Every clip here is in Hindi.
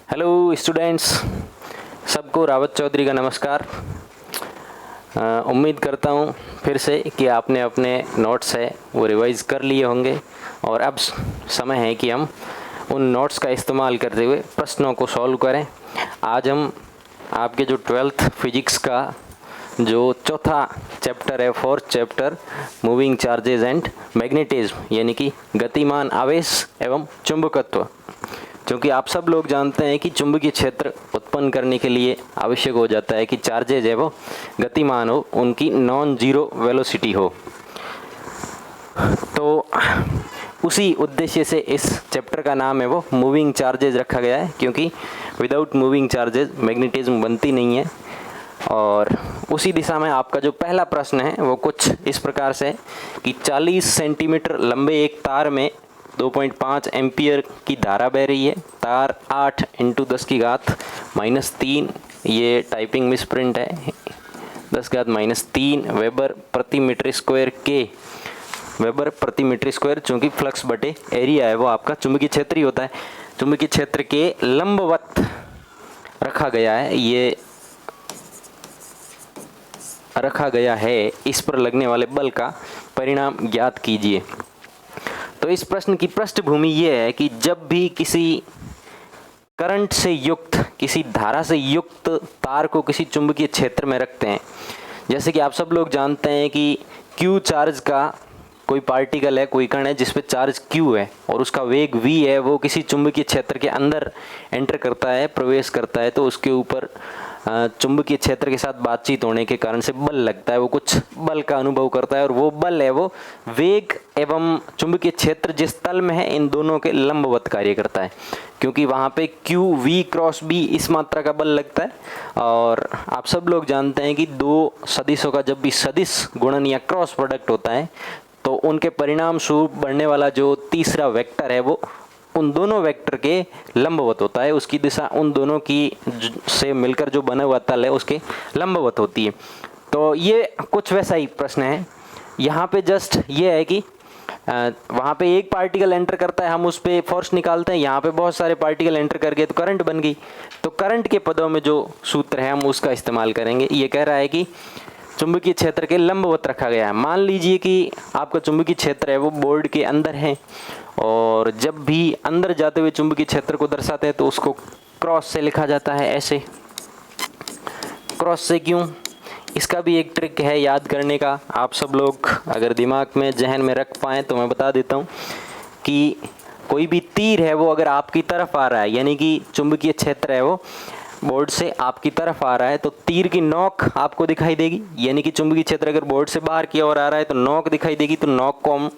हेलो स्टूडेंट्स, सबको रावत चौधरी का नमस्कार। उम्मीद करता हूँ फिर से कि आपने अपने नोट्स है वो रिवाइज़ कर लिए होंगे और अब समय है कि हम उन नोट्स का इस्तेमाल करते हुए प्रश्नों को सॉल्व करें। आज हम आपके जो 12th फिजिक्स का जो चौथा चैप्टर है, 4th chapter moving charges and magnetism, यानी कि गतिमान आवेश एवं चुंबकत्व, क्योंकि आप सब लोग जानते हैं कि चुंबकीय क्षेत्र उत्पन्न करने के लिए आवश्यक हो जाता है कि चार्जेज है वो गतिमान हो, उनकी नॉन जीरो वेलोसिटी हो। तो उसी उद्देश्य से इस चैप्टर का नाम है वो मूविंग चार्जेज रखा गया है, क्योंकि विदाउट मूविंग चार्जेज मैग्नेटिज्म बनती नहीं है। और उसी दिशा में आपका जो पहला प्रश्न है वो कुछ इस प्रकार से है कि 40 सेंटीमीटर लंबे एक तार में 2.5 एम्पियर की धारा बह रही है। तार 8 × 10⁻³ ये टाइपिंग मिसप्रिंट है, 10⁻³ वेबर प्रति मीटर स्क्वायर के, वेबर प्रति मीटर स्क्वायर, चूँकि फ्लक्स बटे एरिया है वो आपका चुंबकीय क्षेत्र ही होता है। चुंबकीय क्षेत्र के लंबवत रखा गया है, ये रखा गया है। इस पर लगने वाले बल का परिणाम ज्ञात कीजिए। तो इस प्रश्न की पृष्ठभूमि ये है कि जब भी किसी करंट से युक्त, किसी धारा से युक्त तार को किसी चुंबकीय क्षेत्र में रखते हैं, जैसे कि आप सब लोग जानते हैं कि Q चार्ज का कोई पार्टिकल है, कोई कण है जिस पे चार्ज Q है और उसका वेग V है, वो किसी चुंबकीय क्षेत्र के अंदर एंटर करता है, प्रवेश करता है, तो उसके ऊपर चुंबकीय क्षेत्र के साथ बातचीत होने के कारण से बल लगता है, वो कुछ बल का अनुभव करता है और वो बल है वो वेग एवं चुंबकीय क्षेत्र जिस तल में है इन दोनों के लंबवत कार्य करता है, क्योंकि वहाँ पे Q V क्रॉस B इस मात्रा का बल लगता है। और आप सब लोग जानते हैं कि दो सदिशों का जब भी सदिश गुणन या क्रॉस प्रोडक्ट होता है तो उनके परिणाम स्वरूप बढ़ने वाला जो तीसरा वेक्टर है वो उन दोनों वेक्टर के लंबवत होता है, उसकी दिशा उन दोनों की से मिलकर जो बना हुआ तल है उसके लंबवत होती है। तो ये कुछ वैसा ही प्रश्न है। यहाँ पे जस्ट ये है कि वहाँ पे एक पार्टिकल एंटर करता है, हम उस पर फोर्स निकालते हैं, यहाँ पे बहुत सारे पार्टिकल एंटर कर गए तो करंट बन गई। तो करंट के पदों में जो सूत्र है हम उसका इस्तेमाल करेंगे। ये कह रहा है कि चुंबकीय क्षेत्र के लंबवत रखा गया है। मान लीजिए कि आपका चुंबकीय क्षेत्र है वो बोर्ड के अंदर है और जब भी अंदर जाते हुए चुंबकीय क्षेत्र को दर्शाते हैं तो उसको क्रॉस से लिखा जाता है, ऐसे। क्रॉस से क्यों? इसका भी एक ट्रिक है याद करने का। आप सब लोग अगर दिमाग में, जहन में रख पाएँ तो मैं बता देता हूँ कि कोई भी तीर है वो अगर आपकी तरफ आ रहा है, यानी कि चुंबकीय क्षेत्र है वो बोर्ड से आपकी तरफ आ रहा है, तो तीर की नोक आपको दिखाई देगी। यानी कि चुंबकीय क्षेत्र अगर बोर्ड से बाहर की ओर आ रहा है तो नोक दिखाई देगी, तो नोक को हम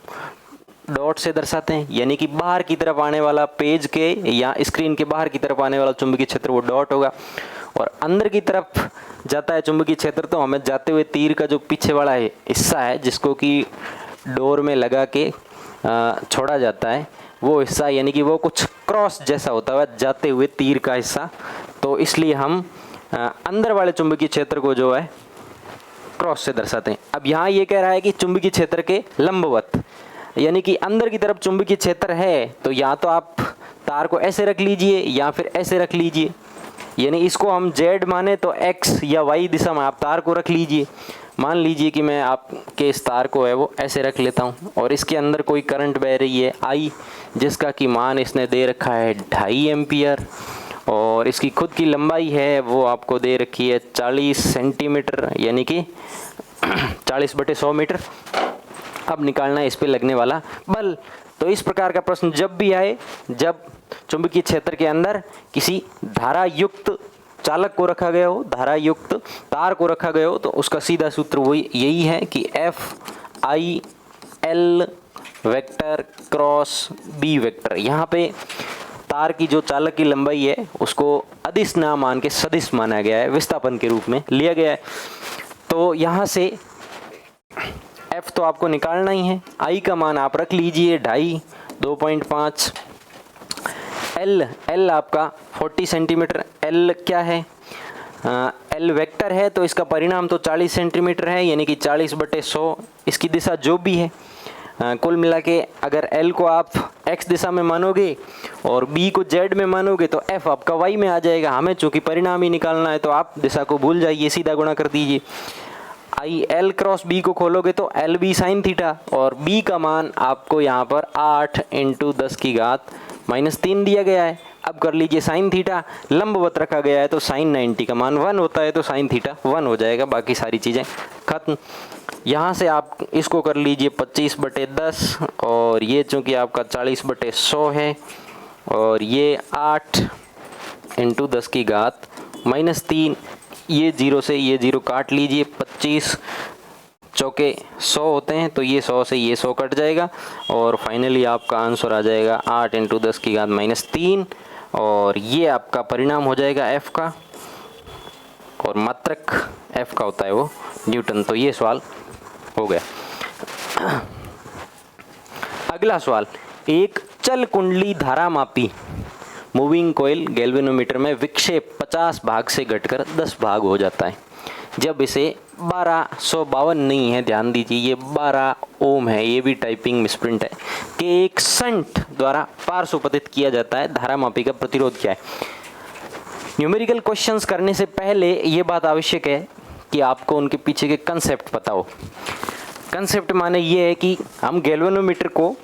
डॉट से दर्शाते हैं। यानी कि बाहर की तरफ आने वाला, पेज के या स्क्रीन के बाहर की तरफ आने वाला चुंबकीय क्षेत्र वो डॉट होगा। और अंदर की तरफ जाता है चुंबकीय क्षेत्र तो हमें जाते हुए तीर का जो पीछे वाला हिस्सा है जिसको कि डोर में लगा के छोड़ा जाता है, वो हिस्सा, यानी कि वो कुछ क्रॉस जैसा होता है जाते हुए तीर का हिस्सा। तो इसलिए हम अंदर वाले चुंबकीय क्षेत्र को जो है क्रॉस से दर्शाते हैं। अब यहाँ ये कह रहा है कि चुंबकीय क्षेत्र के लंबवत, यानी कि अंदर की तरफ चुंबकीय क्षेत्र है तो या तो आप तार को ऐसे रख लीजिए या फिर ऐसे रख लीजिए। यानी इसको हम Z माने तो X या Y दिशा में आप तार को रख लीजिए। मान लीजिए कि मैं आपके इस तार को है वो ऐसे रख लेता हूँ और इसके अंदर कोई करंट बह रही है I, जिसका कि मान इसने दे रखा है 2.5 एम्पियर और इसकी खुद की लंबाई है वो आपको दे रखी है 40 सेंटीमीटर, यानी कि 40/100 मीटर। अब निकालना है इस पे लगने वाला बल। तो इस प्रकार का प्रश्न जब भी आए, जब चुंबकीय क्षेत्र के अंदर किसी धारा युक्त चालक को रखा गया हो, धारा युक्त तार को रखा गया हो, तो उसका सीधा सूत्र वही यही है कि FIL vector cross B vector. यहाँ पे तार की जो चालक की लंबाई है उसको अदिश ना मान के सदिश माना गया है, विस्थापन के रूप में लिया गया है। तो यहाँ से F तो आपको निकालना ही है, I का मान आप रख लीजिए 2.5, 2.5। L आपका 40 सेंटीमीटर, L क्या है? L वेक्टर है तो इसका परिणाम तो 40 सेंटीमीटर है, यानी कि 40/100 इसकी दिशा जो भी है। कुल मिला के अगर L को आप x दिशा में मानोगे और B को Z में मानोगे तो F आपका y में आ जाएगा। हमें चूंकि परिणाम ही निकालना है तो आप दिशा को भूल जाइए, सीधा गुणा कर दीजिए। आई L क्रॉस B को खोलोगे तो LB साइन थीटा, और B का मान आपको यहाँ पर 8 × 10⁻³ दिया गया है। अब कर लीजिए साइन थीटा, लंबवत रखा गया है तो साइन 90 का मान 1 होता है, तो साइन थीटा 1 हो जाएगा। बाकी सारी चीज़ें खत्म। यहाँ से आप इसको कर लीजिए 25/10, और ये चूँकि आपका 40/100 है, और ये 8 × 10⁻³ ये 0 से ये 0 काट लीजिए। 25 चौके 100 होते हैं, तो ये 100 से ये 100 कट जाएगा, और फाइनली आपका आंसर आ जाएगा 8 × 10⁻³ और ये आपका परिणाम हो जाएगा F का, और मात्रक F का होता है वो न्यूटन। तो ये सवाल हो गया। अगला सवाल, एक चल कुंडली धारा मापी मूविंग कोयल गैल्वेनोमीटर में विक्षेप 50 भाग से घटकर 10 भाग हो जाता है जब इसे 1252 नहीं है, ध्यान दीजिए ये 12 ओम है, ये भी टाइपिंग मिसप्रिंट है, कि एक संट द्वारा पार्श्वपतित किया जाता है, धारा मापी का प्रतिरोध क्या है। न्यूमेरिकल क्वेश्चंस करने से पहले ये बात आवश्यक है कि आपको उनके पीछे के कंसेप्ट पता हो। कंसेप्ट माने ये है कि हम गैल्वेनोमीटर को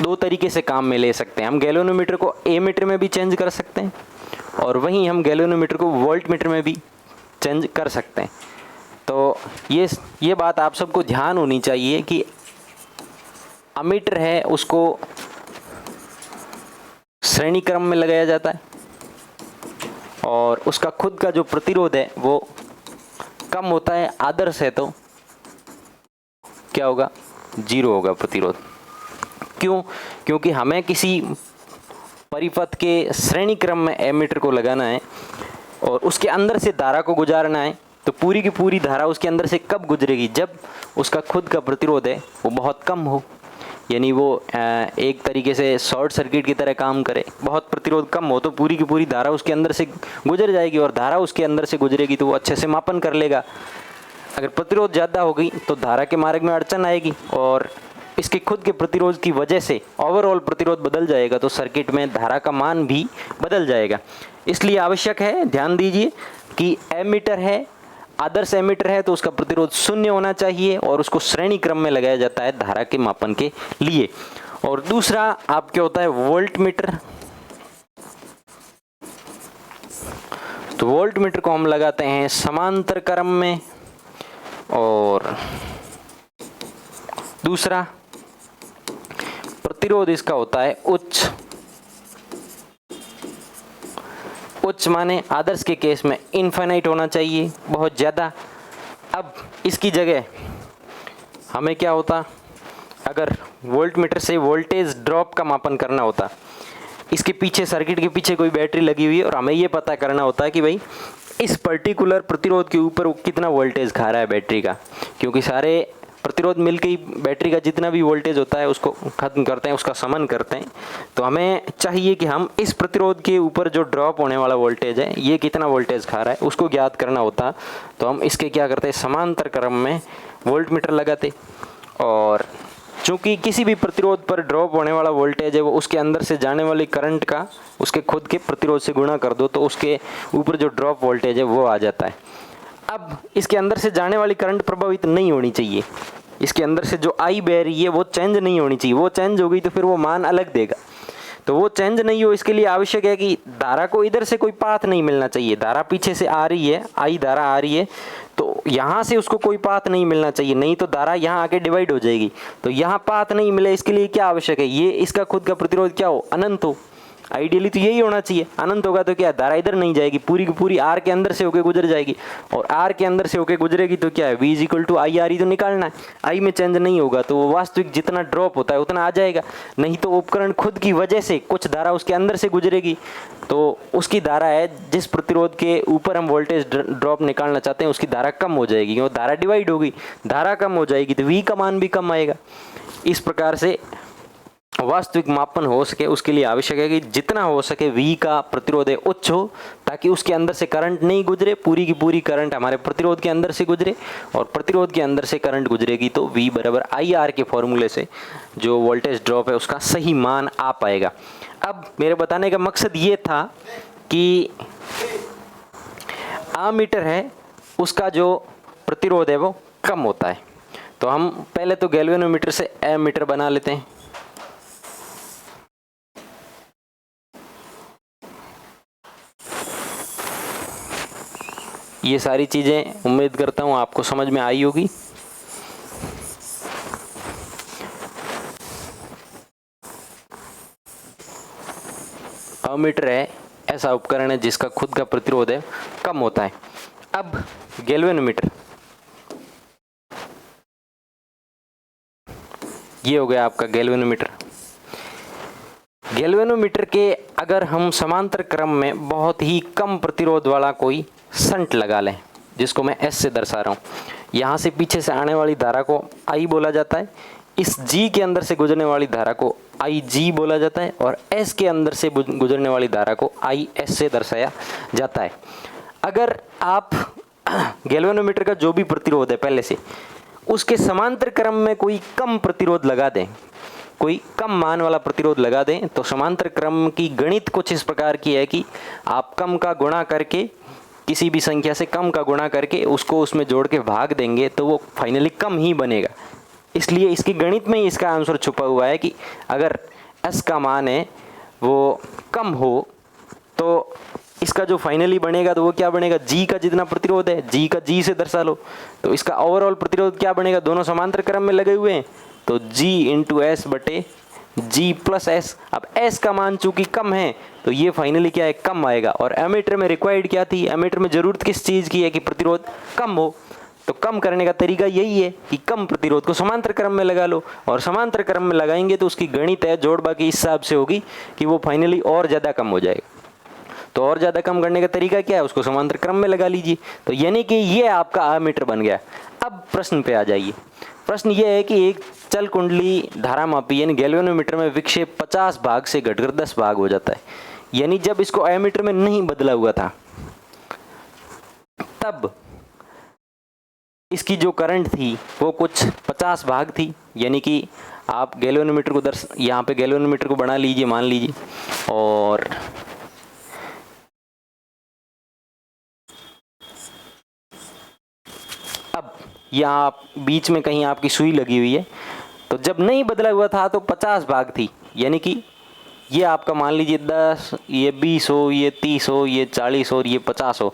दो तरीके से काम में ले सकते हैं। हम गैल्वेनोमीटर को एमीटर में भी चेंज कर सकते हैं, और वहीं हम गैल्वेनोमीटर को वोल्टमीटर में भी चेंज कर सकते हैं। तो ये बात आप सबको ध्यान होनी चाहिए कि अमीटर है उसको श्रेणी क्रम में लगाया जाता है, और उसका खुद का जो प्रतिरोध है वो कम होता है। आदर्श है तो क्या होगा, 0 होगा प्रतिरोध। क्यों? क्योंकि हमें किसी परिपथ के श्रेणी क्रम में एमीटर को लगाना है और उसके अंदर से धारा को गुजारना है, तो पूरी की पूरी धारा उसके अंदर से कब गुजरेगी, जब उसका खुद का प्रतिरोध है वो बहुत कम हो, यानी वो एक तरीके से शॉर्ट सर्किट की तरह काम करे। बहुत प्रतिरोध कम हो तो पूरी की पूरी धारा उसके अंदर से गुजर जाएगी, और धारा उसके अंदर से गुजरेगी तो वो अच्छे से मापन कर लेगा। अगर प्रतिरोध ज़्यादा हो गई तो धारा के मार्ग में अड़चन आएगी, और इसके खुद के प्रतिरोध की वजह से ओवरऑल प्रतिरोध बदल जाएगा, तो सर्किट में धारा का मान भी बदल जाएगा। इसलिए आवश्यक है, ध्यान दीजिए कि एमीटर है, आदर्श एमीटर है तो उसका प्रतिरोध 0 होना चाहिए, और उसको श्रेणी क्रम में लगाया जाता है धारा के मापन के लिए। और दूसरा आपके होता है वोल्टमीटर। तो वोल्टमीटर को हम लगाते हैं समांतर क्रम में, और दूसरा प्रतिरोध इसका होता है उच्च। उच्च माने आदर्श के केस में इनफाइनाइट होना चाहिए, बहुत ज़्यादा। अब इसकी जगह हमें क्या होता, अगर वोल्टमीटर से वोल्टेज ड्रॉप का मापन करना होता, इसके पीछे सर्किट के पीछे कोई बैटरी लगी हुई है और हमें ये पता करना होता है कि भाई इस पर्टिकुलर प्रतिरोध के ऊपर वो कितना वोल्टेज खा रहा है बैटरी का, क्योंकि सारे प्रतिरोध मिलकर ही बैटरी का जितना भी वोल्टेज होता है उसको खत्म करते हैं, उसका समन करते हैं। तो हमें चाहिए कि हम इस प्रतिरोध के ऊपर जो ड्रॉप होने वाला वोल्टेज है ये कितना वोल्टेज खा रहा है उसको ज्ञात करना होता। तो हम इसके क्या करते हैं, समांतर क्रम में वोल्टमीटर लगाते, और चूँकि किसी भी प्रतिरोध पर ड्रॉप होने वाला वोल्टेज है वो उसके अंदर से जाने वाली करंट का उसके खुद के प्रतिरोध से गुणा कर दो, तो उसके ऊपर जो ड्रॉप वोल्टेज है वो आ जाता है। अब इसके अंदर से जाने वाली करंट प्रभावित नहीं होनी चाहिए, इसके अंदर से जो आई बह रही है वो चेंज नहीं होनी चाहिए। वो चेंज हो गई तो फिर वो मान अलग देगा, तो वो चेंज नहीं हो इसके लिए आवश्यक है कि धारा को इधर से कोई पाथ नहीं मिलना चाहिए। धारा पीछे से आ रही है, आई धारा आ रही है, तो यहाँ से उसको कोई पाथ नहीं मिलना चाहिए, नहीं तो धारा यहाँ आके डिवाइड हो जाएगी। तो यहाँ पाथ नहीं मिले इसके लिए क्या आवश्यक है, ये इसका खुद का प्रतिरोध क्या हो, अनंत हो। आइडियली तो यही होना चाहिए, अनंत होगा तो क्या, धारा इधर नहीं जाएगी, पूरी की पूरी आर के अंदर से होके गुजर जाएगी, और आर के अंदर से होके गुजरेगी तो क्या है, V = IR ही तो निकालना है। आई में चेंज नहीं होगा तो वो वास्तविक जितना ड्रॉप होता है उतना आ जाएगा, नहीं तो उपकरण खुद की वजह से कुछ धारा उसके अंदर से गुजरेगी, तो उसकी धारा है जिस प्रतिरोध के ऊपर हम वोल्टेज ड्रॉप निकालना चाहते हैं उसकी धारा कम हो जाएगी, क्योंकि धारा डिवाइड होगी, धारा कम हो जाएगी तो V का मान भी कम आएगा। इस प्रकार से वास्तविक मापन हो सके उसके लिए आवश्यक है कि जितना हो सके V का प्रतिरोध है उच्च हो, ताकि उसके अंदर से करंट नहीं गुजरे, पूरी की पूरी करंट हमारे प्रतिरोध के अंदर से गुजरे, और प्रतिरोध के अंदर से करंट गुजरेगी तो V बराबर IR के फॉर्मूले से जो वोल्टेज ड्रॉप है उसका सही मान आ पाएगा। अब मेरे बताने का मकसद ये था कि आमीटर है उसका जो प्रतिरोध है वो कम होता है, तो हम पहले तो गैल्वेनोमीटर से एमीटर बना लेते हैं। ये सारी चीज़ें उम्मीद करता हूँ आपको समझ में आई होगी। एमीटर है ऐसा उपकरण है जिसका खुद का प्रतिरोध है कम होता है। अब गैल्वेनोमीटर, ये हो गया आपका गैल्वेनोमीटर। गैल्वेनोमीटर के अगर हम समांतर क्रम में बहुत ही कम प्रतिरोध वाला कोई शंट लगा लें, जिसको मैं S से दर्शा रहा हूँ, यहाँ से पीछे से आने वाली धारा को I बोला जाता है, इस G के अंदर से गुजरने वाली धारा को IG बोला जाता है, और S के अंदर से गुजरने वाली धारा को IS से दर्शाया जाता है। अगर आप गैल्वेनोमीटर का जो भी प्रतिरोध है पहले से, उसके समांतर क्रम में कोई कम प्रतिरोध लगा दें, कोई कम मान वाला प्रतिरोध लगा दें, तो समांतर क्रम की गणित कुछ इस प्रकार की है कि आप कम का गुणा करके, किसी भी संख्या से कम का गुणा करके उसको उसमें जोड़ के भाग देंगे तो वो फाइनली कम ही बनेगा। इसलिए इसकी गणित में ही इसका आंसर छुपा हुआ है कि अगर S का मान है वो कम हो तो इसका जो फाइनली बनेगा तो वो क्या बनेगा, G का जितना प्रतिरोध है G का G से दर्शा लो, तो इसका ओवरऑल प्रतिरोध क्या बनेगा, दोनों समांतर क्रम में लगे हुए हैं तो G इंटू एस बटे G प्लस एस। अब S का मान चूंकि कम है तो ये फाइनली क्या है, कम आएगा। और एमीटर में रिक्वायर्ड क्या थी, एमीटर में ज़रूरत किस चीज़ की है कि प्रतिरोध कम हो, तो कम करने का तरीका यही है कि कम प्रतिरोध को समांतर क्रम में लगा लो, और समांतर क्रम में लगाएंगे तो उसकी गणित है जोड़ बाकी इस हिसाब से होगी कि वो फाइनली और ज़्यादा कम हो जाएगा। तो और ज़्यादा कम करने का तरीका क्या है, उसको समांतर क्रम में लगा लीजिए, तो यानी कि ये आपका आमीटर बन गया। अब प्रश्न पे आ जाइए। प्रश्न ये है कि एक चल कुंडली धारा मापी यानी गैल्वेनोमीटर में विक्षेप 50 भाग से घटकर 10 भाग हो जाता है, यानी जब इसको एमीटर में नहीं बदला हुआ था तब इसकी जो करंट थी वो कुछ 50 भाग थी, यानी कि आप गैल्वेनोमीटर को यहाँ पे गैल्वेनोमीटर को बना लीजिए, मान लीजिए, और अब यहाँ बीच में कहीं आपकी सुई लगी हुई है, तो जब नहीं बदला हुआ था तो 50 भाग थी, यानी कि ये आपका मान लीजिए 10, ये 20 हो, ये 30 हो, ये 40 हो और ये 50 हो।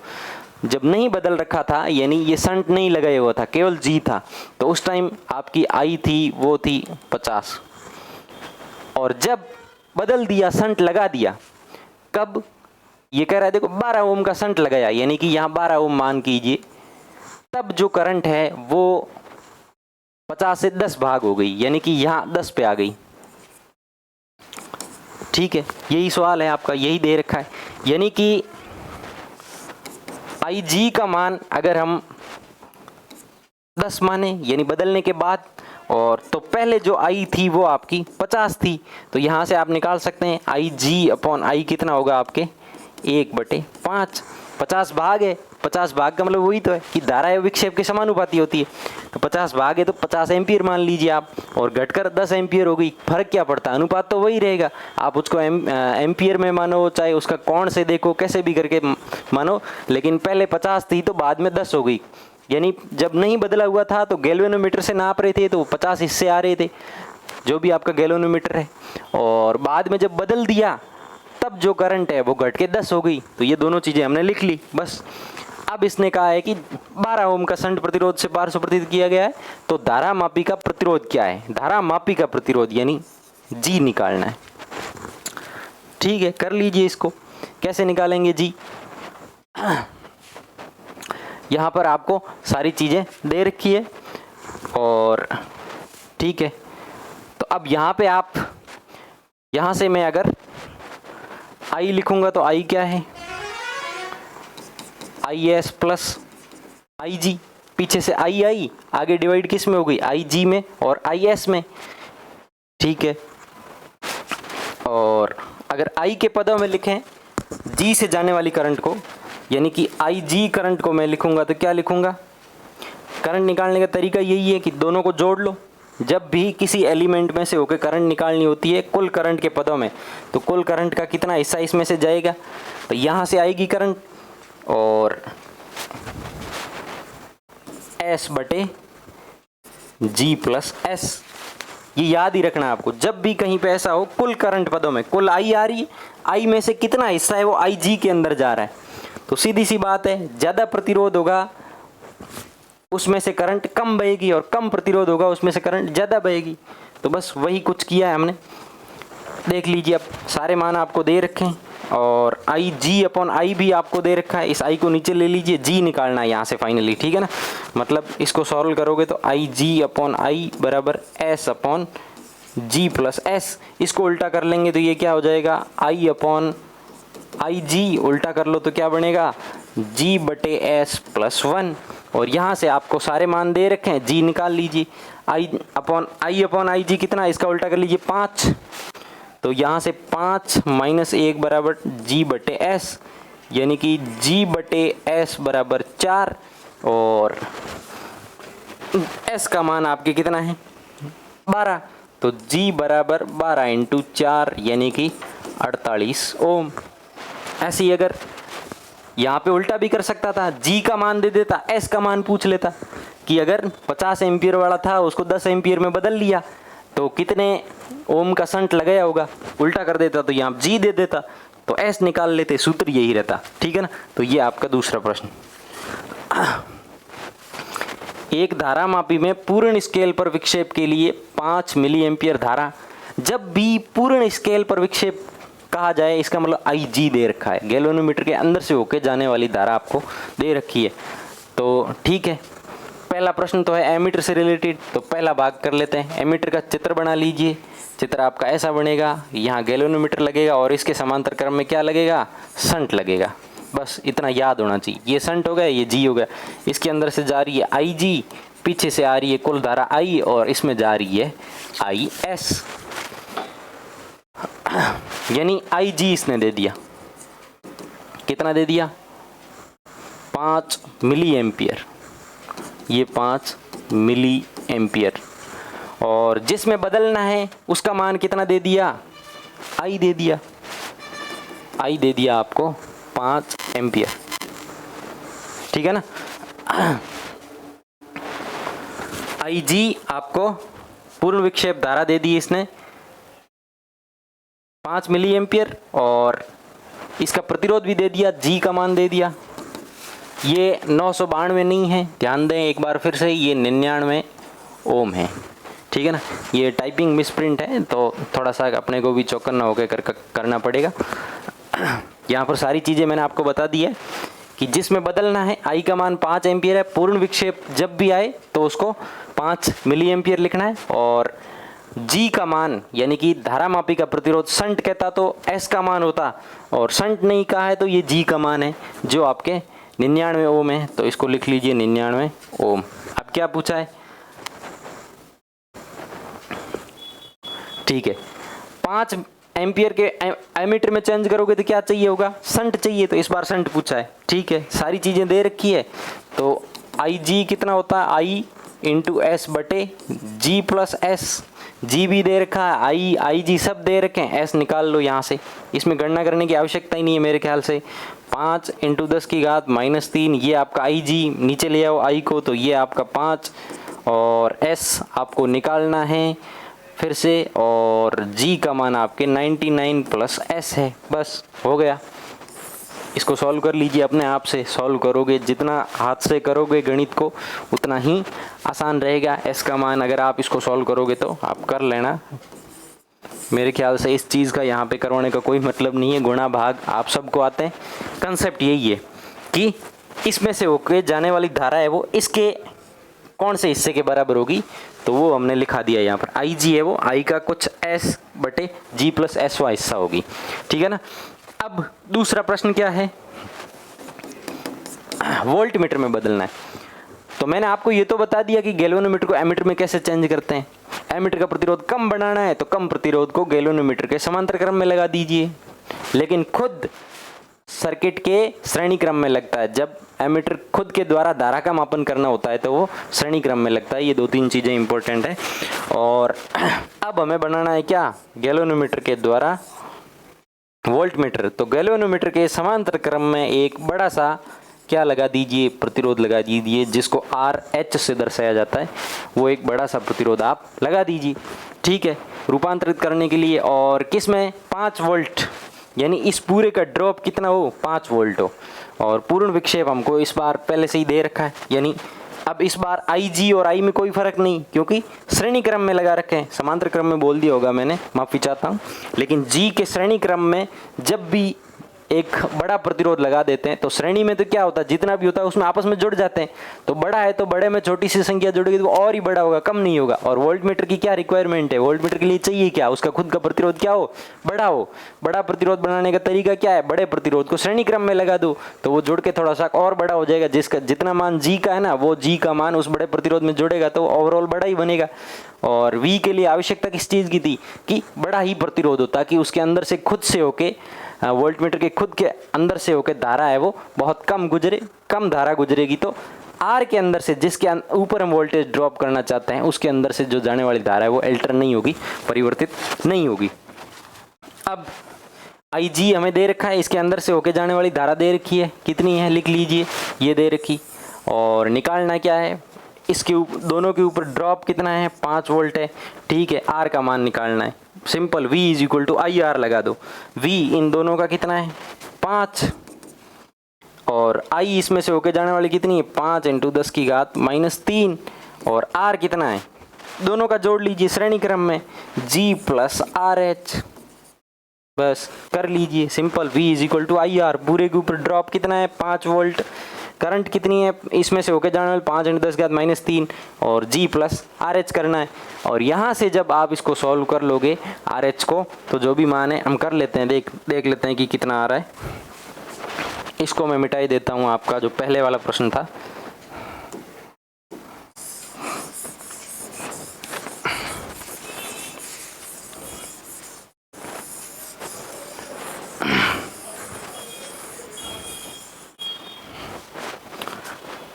जब नहीं बदल रखा था यानी ये शंट नहीं लगाया हुआ था, केवल G था, तो उस टाइम आपकी I थी वो थी 50, और जब बदल दिया शंट लगा दिया, कब ये कह रहा है देखो 12 ओम का शंट लगाया, यानी कि यहाँ 12 ओम मान कीजिए, तब जो करंट है वो 50 से 10 भाग हो गई, यानी कि यहाँ 10 पे आ गई। ठीक है, यही सवाल है आपका, यही दे रखा है, यानी कि IG का मान अगर हम 10 माने यानी बदलने के बाद, और तो पहले जो I थी वो आपकी 50 थी, तो यहाँ से आप निकाल सकते हैं IG अपॉन I कितना होगा आपके 1/5। 50 भाग है, 50 भाग का मतलब वही तो है कि धारा या विक्षेप के समानुपाती होती है, तो 50 भाग है तो 50 एम्पियर मान लीजिए आप, और घटकर 10 एम्पियर हो गई। फर्क क्या पड़ता है, अनुपात तो वही रहेगा, आप उसको एम्पियर में मानो चाहे उसका कोण से देखो, कैसे भी करके मानो, लेकिन पहले 50 थी तो बाद में 10 हो गई। यानी जब नहीं बदला हुआ था तो गैल्वेनोमीटर से नाप रहे थे तो 50 इससे आ रहे थे, जो भी आपका गैल्वेनोमीटर है, और बाद में जब बदल दिया तब जो करंट है वो घट के 10 हो गई। तो ये दोनों चीज़ें हमने लिख ली बस। अब इसने कहा है कि 12 ओम का शंट प्रतिरोध से 1200 प्रतिरोध किया गया है, तो धारा मापी का प्रतिरोध क्या है, धारा मापी का प्रतिरोध यानी G निकालना है। ठीक है, कर लीजिए इसको, कैसे निकालेंगे G। यहाँ पर आपको सारी चीज़ें दे रखी है, और ठीक है, तो अब यहाँ पे आप, यहाँ से मैं अगर I लिखूंगा तो I क्या है, IS प्लस IG, पीछे से II आगे डिवाइड किस में हो गई, IG में और IS में। ठीक है, और अगर आई के पदों में लिखें जी से जाने वाली करंट को, यानी कि आई जी करंट को मैं लिखूंगा तो क्या लिखूंगा? करंट निकालने का तरीका यही है कि दोनों को जोड़ लो। जब भी किसी एलिमेंट में से होकर करंट निकालनी होती है कुल करंट के पदों में, तो कुल करंट का कितना हिस्सा इसमें से जाएगा, तो यहाँ से आएगी करंट और एस बटे जी प्लस एस। ये याद ही रखना आपको, जब भी कहीं पे ऐसा हो कुल करंट पदों में कुल आई आ रही है, आई में से कितना हिस्सा है वो आई जी के अंदर जा रहा है। तो सीधी सी बात है, ज़्यादा प्रतिरोध होगा उसमें से करंट कम बहेगी और कम प्रतिरोध होगा उसमें से करंट ज़्यादा बहेगी। तो बस वही कुछ किया है हमने। देख लीजिए, अब सारे मान आपको दे रखे हैं और आई जी अपॉन आई भी आपको दे रखा है। इस आई को नीचे ले लीजिए, जी निकालना है यहाँ से फाइनली, ठीक है ना। मतलब इसको सॉल्व करोगे तो आई जी अपॉन आई बराबर एस अपॉन जी प्लस एस। इसको उल्टा कर लेंगे तो ये क्या हो जाएगा, आई अपॉन आई जी उल्टा कर लो तो क्या बनेगा, जी बटे एस प्लस 1। और यहाँ से आपको सारे मान दे रखे हैं, जी निकाल लीजिए। आई अपॉन आई जी कितना, इसका उल्टा कर लीजिए 5। तो यहाँ से 5 माइनस 1 बराबर जी बटे एस, यानी कि जी बटे एस बराबर 4 और एस का मान आपके कितना है 12। तो जी बराबर 12 इंटू 4 यानी कि 48 ओम। ऐसे ही अगर यहाँ पे उल्टा भी कर सकता था, जी का मान दे देता, एस का मान पूछ लेता कि अगर 50 एम्पियर वाला था उसको 10 एम्पियर में बदल लिया तो कितने ओम का संट लगाया होगा, उल्टा कर देता तो यहाँ जी दे देता तो एस निकाल लेते, सूत्र यही रहता, ठीक है ना। तो ये आपका दूसरा प्रश्न। एक धारा मापी में पूर्ण स्केल पर विक्षेप के लिए 5 मिली एम्पियर धारा। जब भी पूर्ण स्केल पर विक्षेप कहा जाए इसका मतलब आई जी दे रखा है, गैल्वेनोमीटर के अंदर से होके जाने वाली धारा आपको दे रखी है। तो ठीक है, पहला प्रश्न तो है एमीटर से रिलेटेड, तो पहला भाग कर लेते हैं। एमीटर का चित्र बना लीजिए। चित्र आपका ऐसा बनेगा, यहाँ गैल्वेनोमीटर लगेगा और इसके समांतर क्रम में क्या लगेगा, संट लगेगा। बस इतना याद होना चाहिए, ये संट हो गया, ये जी हो गया। इसके अंदर से जा रही है आई जी, पीछे से आ रही है कुल धारा आई और इसमें जा रही है आई एस, यानी आई जी इसने दे दिया, कितना दे दिया 5 मिली एम्पियर, ये 5 मिली एम्पियर। और जिसमें बदलना है उसका मान कितना दे दिया, आई दे दिया, आई दे दिया आपको 5 एम्पियर, ठीक है ना। आई जी आपको पूर्ण विक्षेप धारा दे दी इसने 5 मिली एम्पियर और इसका प्रतिरोध भी दे दिया, जी का मान दे दिया। ये 992 नहीं है, ध्यान दें एक बार फिर से, ये 99 ओम है, ठीक है ना। ये टाइपिंग मिसप्रिंट है तो थोड़ा सा अपने को भी चौकन्ना होकर करना पड़ेगा। यहाँ पर सारी चीज़ें मैंने आपको बता दी है कि जिसमें बदलना है, आई का मान 5 एम्पियर है, पूर्ण विक्षेप जब भी आए तो उसको 5 मिली एम्पियर लिखना है। और जी का मान यानी कि धारा मापी का प्रतिरोध संट कहता तो एस का मान होता, और संट नहीं कहा है तो ये जी का मान है जो आपके 99 ओम है, तो इसको लिख लीजिए 99 ओम। अब क्या पूछा है, ठीक है, 5 एम्पियर के एमीटर में चेंज करोगे तो क्या चाहिए होगा, संट चाहिए, तो इस बार संट पूछा है, ठीक है। सारी चीज़ें दे रखी है तो आई जी कितना होता है, आई इंटू एस बटे जी प्लस एस, जी भी दे रखा है, आई जी सब दे रखे हैं, एस निकाल लो यहाँ से, इसमें गणना करने की आवश्यकता ही नहीं है मेरे ख्याल से। 5 इंटू 10 की घात -3, ये आपका आई जी, नीचे ले आओ आई को, तो ये आपका 5 और एस आपको निकालना है फिर से, और जी का मान आपके 99 प्लस एस है, बस हो गया। इसको सॉल्व कर लीजिए, अपने आप से सॉल्व करोगे, जितना हाथ से करोगे गणित को उतना ही आसान रहेगा। एस का मान अगर आप इसको सॉल्व करोगे तो आप कर लेना, मेरे ख्याल से इस चीज़ का यहाँ पे करवाने का कोई मतलब नहीं है, गुणा भाग आप सबको आते हैं। कंसेप्ट यही है कि इसमें से होके जाने वाली धारा है वो इसके कौन से हिस्से के बराबर होगी, तो वो हमने लिखा दिया यहाँ पर। आई जी है वो आई का कुछ एस बटे जी प्लस एस वाई हिस्सा होगी, ठीक है ना। अब दूसरा प्रश्न क्या है, वोल्ट मीटर में बदलना है। तो मैंने आपको ये तो बता दिया कि गैल्वेनोमीटर को एमीटर में कैसे चेंज करते हैं। एमीटर का प्रतिरोध कम बनाना है तो कम प्रतिरोध को गैल्वेनोमीटर के समांतर क्रम में लगा दीजिए, लेकिन खुद सर्किट के श्रेणी क्रम में लगता है। जब एमीटर खुद के द्वारा धारा का मापन करना होता है तो वो श्रेणी क्रम में लगता है। ये 2-3 चीज़ें इंपॉर्टेंट है। और अब हमें बनाना है क्या, गैल्वेनोमीटर के द्वारा वोल्टमीटर। तो गैल्वेनोमीटर के समांतर क्रम में एक बड़ा सा क्या लगा दीजिए, प्रतिरोध लगा दीजिए, जिसको RH से दर्शाया जाता है। वो एक बड़ा सा प्रतिरोध आप लगा दीजिए, ठीक है, रूपांतरित करने के लिए। और किस में 5 वोल्ट, यानी इस पूरे का ड्रॉप कितना हो, 5 वोल्ट हो। और पूर्ण विक्षेप हमको इस बार पहले से ही दे रखा है, यानी अब इस बार IG और I में कोई फर्क नहीं, क्योंकि श्रेणी क्रम में लगा रखे हैं। समांतर क्रम में बोल दिया होगा मैंने, माफ़ी चाहता हूँ, लेकिन G के श्रेणी क्रम में जब भी एक बड़ा प्रतिरोध लगा देते हैं तो श्रेणी में तो क्या होता है, जितना भी होता है उसमें आपस में जुड़ जाते हैं। तो बड़ा है तो बड़े में छोटी सी संख्या जुड़ेगी तो और ही बड़ा होगा, कम नहीं होगा। और वोल्टमीटर की क्या रिक्वायरमेंट है, वोल्टमीटर के लिए चाहिए क्या, उसका खुद का प्रतिरोध क्या हो, बड़ा हो। बड़ा प्रतिरोध बनाने का तरीका क्या है, बड़े प्रतिरोध को श्रेणी क्रम में लगा दो तो वो जुड़ के थोड़ा सा और बड़ा हो जाएगा। जिसका जितना मान G का है ना, वो G का मान उस बड़े प्रतिरोध में जुड़ेगा तो ओवरऑल बड़ा ही बनेगा। और V के लिए आवश्यकता किस चीज़ की थी, कि बड़ा ही प्रतिरोध हो, ताकि उसके अंदर से खुद से होके वोल्टमीटर के खुद के अंदर से होकर धारा है वो बहुत कम गुजरे। कम धारा गुजरेगी तो R के अंदर से, जिसके ऊपर हम वोल्टेज ड्रॉप करना चाहते हैं, उसके अंदर से जो जाने वाली धारा है वो अल्टर नहीं होगी, परिवर्तित नहीं होगी। अब IG हमें दे रखा है, इसके अंदर से होके जाने वाली धारा दे रखी है, कितनी है लिख लीजिए, ये दे रखी। और निकालना क्या है, इसके दोनों के ऊपर ड्रॉप कितना है, 5 वोल्ट है, ठीक है। R का मान निकालना है, simple, V is equal to IR लगा दो। V इन दोनों का कितना है, 5, और I इसमें से होके जाने वाली कितनी है, 5 × 10 की घात -3, और R कितना है, दोनों का जोड़ लीजिए श्रेणी क्रम में, G + RH, बस कर लीजिए simple. V is equal to IR, पूरे के ऊपर ड्रॉप कितना है, 5 वोल्ट, करंट कितनी है, इसमें से होके जाने वाले 5 × 10 की घात -3, और G + RH करना है। और यहाँ से जब आप इसको सॉल्व कर लोगे RH को, तो जो भी मान है हम कर लेते हैं, देख लेते हैं कि कितना आ रहा है। इसको मैं मिटाई देता हूँ, आपका जो पहले वाला प्रश्न था।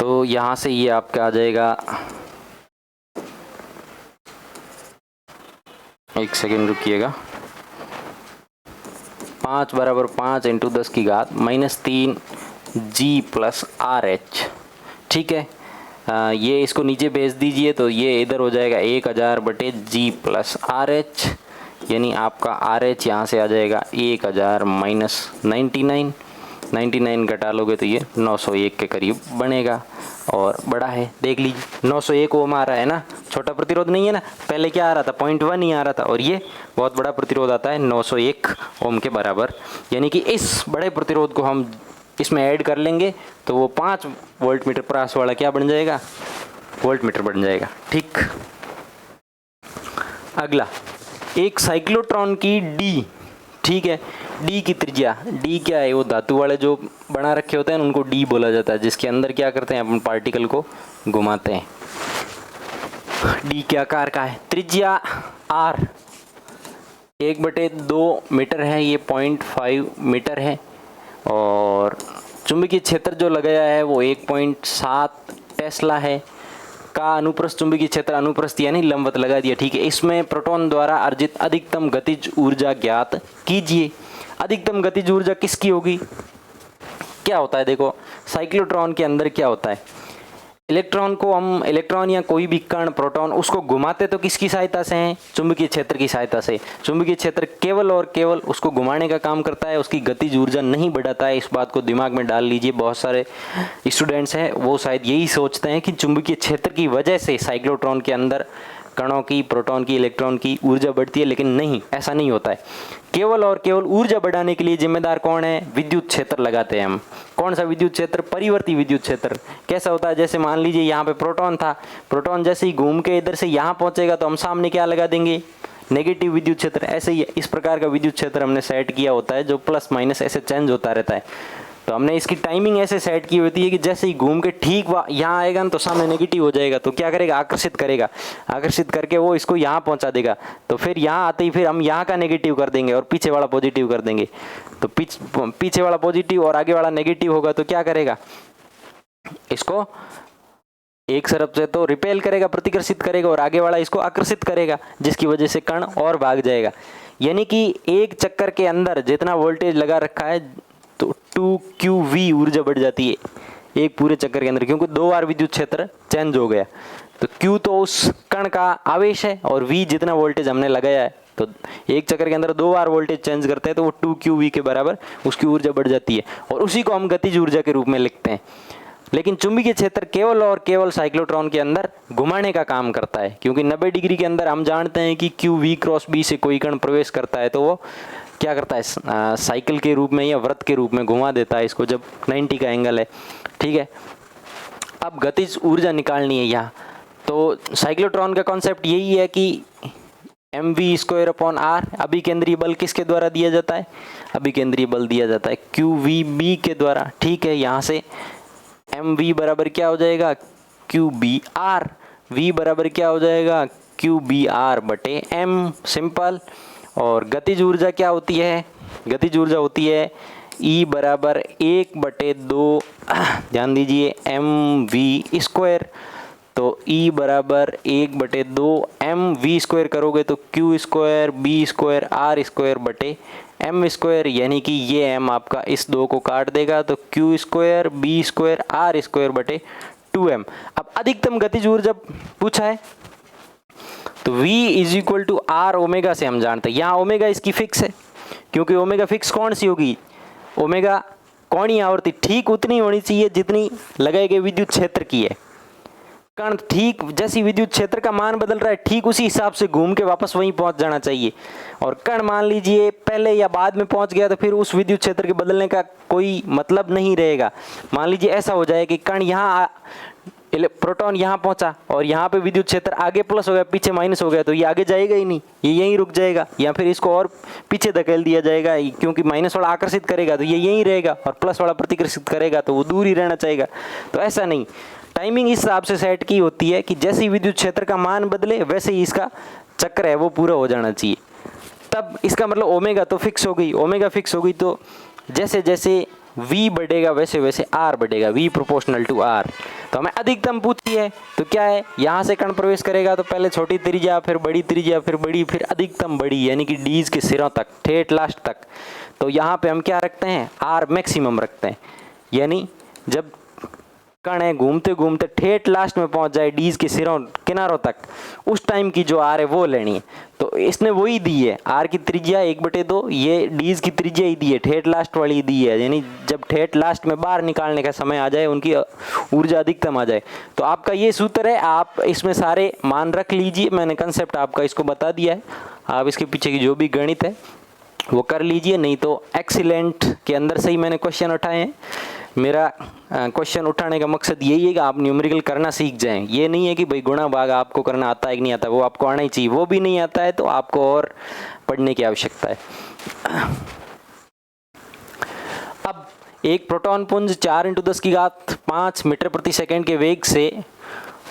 तो यहाँ से ये आपका आ जाएगा, एक सेकेंड रुकिएगा, 5 = 5 × 10 की घात -3 G + RH, ठीक है। ये इसको नीचे भेज दीजिए तो ये इधर हो जाएगा 1000/G + RH, यानी आपका RH यहाँ से आ जाएगा 1000 -99, 99 घटा लोगे तो ये 901 के करीब बनेगा। और बड़ा है, देख लीजिए 901 ओम आ रहा है ना, छोटा प्रतिरोध नहीं है ना, पहले क्या आ रहा था, 0.1 ही आ रहा था, और ये बहुत बड़ा प्रतिरोध आता है 901 ओम के बराबर। यानी कि इस बड़े प्रतिरोध को हम इसमें ऐड कर लेंगे तो वो 5 वोल्टमीटर प्रास वाला क्या बन जाएगा, वोल्टमीटर बन जाएगा, ठीक। अगला, एक साइक्लोट्रॉन की D, ठीक है, D की त्रिज्या, D क्या है, वो धातु वाले जो बना रखे होते हैं उनको D बोला जाता है, जिसके अंदर क्या करते हैं, अपन पार्टिकल को घुमाते हैं। D के आकार का है, त्रिज्या R 1/2 मीटर है, ये 0.5 मीटर है। और चुंबकीय क्षेत्र जो लगाया है वो 1.7 टेस्ला है। का अनुप्रस्थ चुंबकीय क्षेत्र, अनुप्रस्थ यानी लंबवत लगा दिया, ठीक है। इसमें प्रोटॉन द्वारा अर्जित अधिकतम गतिज ऊर्जा ज्ञात कीजिए। अधिकतम गतिज ऊर्जा किसकी होगी, क्या होता है, देखो साइक्लोट्रॉन के अंदर क्या होता है, इलेक्ट्रॉन को हम, इलेक्ट्रॉन या कोई भी कण, प्रोटॉन, उसको घुमाते तो किसकी सहायता से हैं, चुंबकीय क्षेत्र की सहायता से। चुंबकीय क्षेत्र केवल और केवल उसको घुमाने का काम करता है, उसकी गतिज ऊर्जा नहीं बढ़ाता है। इस बात को दिमाग में डाल लीजिए। बहुत सारे स्टूडेंट्स हैं वो शायद यही सोचते हैं कि चुंबकीय क्षेत्र की वजह से साइक्लोट्रॉन के अंदर कणों की, प्रोटॉन की, इलेक्ट्रॉन की ऊर्जा बढ़ती है, लेकिन नहीं, ऐसा नहीं होता है। केवल और केवल ऊर्जा बढ़ाने के लिए जिम्मेदार कौन है, विद्युत क्षेत्र लगाते हैं हम। कौन सा विद्युत क्षेत्र, परिवर्ती विद्युत क्षेत्र। कैसा होता है, जैसे मान लीजिए यहाँ पे प्रोटॉन था, प्रोटॉन जैसे ही घूम के इधर से यहाँ पहुँचेगा तो हम सामने क्या लगा देंगे, नेगेटिव विद्युत क्षेत्र। ऐसे ही इस प्रकार का विद्युत क्षेत्र हमने सेट किया होता है जो प्लस माइनस ऐसे चेंज होता रहता है। तो हमने इसकी टाइमिंग ऐसे सेट की होती है कि जैसे ही घूम के ठीक यहाँ आएगा ना तो सामने नेगेटिव हो जाएगा, तो क्या करेगा, आकर्षित करेगा, आकर्षित करके वो इसको यहाँ पहुँचा देगा। तो फिर यहाँ आते ही फिर हम यहाँ का नेगेटिव कर देंगे और पीछे वाला पॉजिटिव कर देंगे। तो पीछे वाला पॉजिटिव और आगे वाला नेगेटिव होगा तो क्या करेगा, इसको एक तरफ से तो रिपेल करेगा, प्रतिकर्षित करेगा, और आगे वाला इसको आकर्षित करेगा, जिसकी वजह से कण और भाग जाएगा। यानी कि एक चक्कर के अंदर जितना वोल्टेज लगा रखा है तो 2qV ऊर्जा बढ़ जाती है एक पूरे चक्कर के अंदर, क्योंकि 2 बार विद्युत क्षेत्र चेंज हो गया। तो Q तो उस कण का आवेश है और V जितना वोल्टेज हमने लगाया है, तो एक चक्कर के अंदर 2 बार वोल्टेज चेंज करते हैं तो वो 2qV के बराबर उसकी ऊर्जा बढ़ जाती है, और उसी को हम गतिज ऊर्जा के रूप में लिखते हैं। लेकिन चुंबकीय क्षेत्र केवल और केवल साइक्लोट्रॉन के अंदर घुमाने का काम करता है, क्योंकि 90 डिग्री के अंदर हम जानते हैं कि QV क्रॉस B से कोई कण प्रवेश करता है तो वो क्या करता है, साइकिल के रूप में या वृत्त के रूप में घुमा देता है इसको, जब 90 का एंगल है। ठीक है, अब गतिज ऊर्जा निकालनी है यहाँ। तो साइक्लोट्रॉन का कॉन्सेप्ट यही है कि mv²/r अभिकेंद्रीय बल किसके द्वारा दिया जाता है, अभिकेंद्रीय बल दिया जाता है QVB के द्वारा। ठीक है, यहाँ से mv बराबर क्या हो जाएगा, QBr, v बराबर क्या हो जाएगा, QBr बटे m, सिंपल। और गतिज ऊर्जा क्या होती है, गतिज ऊर्जा होती है E बराबर 1/2, ध्यान दीजिए, mv²। तो E बराबर 1/2 mv² करोगे तो Q² B² R² बटे m², यानी कि ये m आपका इस 2 को काट देगा, तो Q² B² R² बटे 2m। अब अधिकतम गतिज ऊर्जा पूछा है तो V = R ओमेगा से हम जानते हैं। यहाँ ओमेगा इसकी फिक्स है, क्योंकि ओमेगा फिक्स कौन सी होगी, ओमेगा कोणीय आवर्ती ठीक उतनी होनी चाहिए जितनी लगाए गए विद्युत क्षेत्र की है। कण ठीक जैसी विद्युत क्षेत्र का मान बदल रहा है ठीक उसी हिसाब से घूम के वापस वहीं पहुंच जाना चाहिए। और कण मान लीजिए पहले या बाद में पहुंच गया तो फिर उस विद्युत क्षेत्र के बदलने का कोई मतलब नहीं रहेगा। मान लीजिए ऐसा हो जाए कि कण यहाँ, प्रोटॉन यहाँ पहुंचा और यहाँ पे विद्युत क्षेत्र आगे प्लस हो गया पीछे माइनस हो गया, तो ये आगे जाएगा ही नहीं, ये यहीं रुक जाएगा, या फिर इसको और पीछे धकेल दिया जाएगा, क्योंकि माइनस वाला आकर्षित करेगा तो ये यहीं रहेगा और प्लस वाला प्रतिकर्षित करेगा तो वो दूर ही रहना चाहेगा। तो ऐसा नहीं, टाइमिंग इस हिसाब से सेट की होती है कि जैसे ही विद्युत क्षेत्र का मान बदले वैसे ही इसका चक्र है वो पूरा हो जाना चाहिए। तब इसका मतलब ओमेगा तो फिक्स हो गई, ओमेगा फिक्स हो गई तो जैसे जैसे V बढ़ेगा वैसे वैसे R बढ़ेगा, V ∝ R। तो हमें अधिकतम पूछी है तो क्या है, यहाँ से कण प्रवेश करेगा तो पहले छोटी त्रिज्या, फिर बड़ी त्रिज्या, फिर बड़ी, फिर अधिकतम बड़ी, यानी कि डीज के सिरों तक, ठेठ लास्ट तक। तो यहाँ पे हम क्या रखते हैं, R मैक्सिमम रखते हैं, यानी जब कण है घूमते घूमते ठेठ लास्ट में पहुंच जाए डीज के सिरों किनारों तक, उस टाइम की जो आर है वो लेनी है। तो इसने वही दी है, आर की त्रिज्या 1/2, ये डीज की त्रिज्या ही दी है, ठेठ लास्ट वाली दी है, यानी जब ठेठ लास्ट में बाहर निकालने का समय आ जाए, उनकी ऊर्जा अधिकतम आ जाए। तो आपका ये सूत्र है, आप इसमें सारे मान रख लीजिए, मैंने कंसेप्ट आपका इसको बता दिया है, आप इसके पीछे की जो भी गणित है वो कर लीजिए, नहीं तो एक्सीलेंट के अंदर से ही मैंने क्वेश्चन उठाए हैं। मेरा क्वेश्चन उठाने का मकसद यही है कि आप न्यूमेरिकल करना सीख जाएं। ये नहीं है कि भाई गुणा भाग आपको करना आता है कि नहीं आता, वो आपको आना ही चाहिए, वो भी नहीं आता है तो आपको और पढ़ने की आवश्यकता है। अब एक प्रोटॉन पुंज 4 × 10⁵ मीटर प्रति सेकंड के वेग से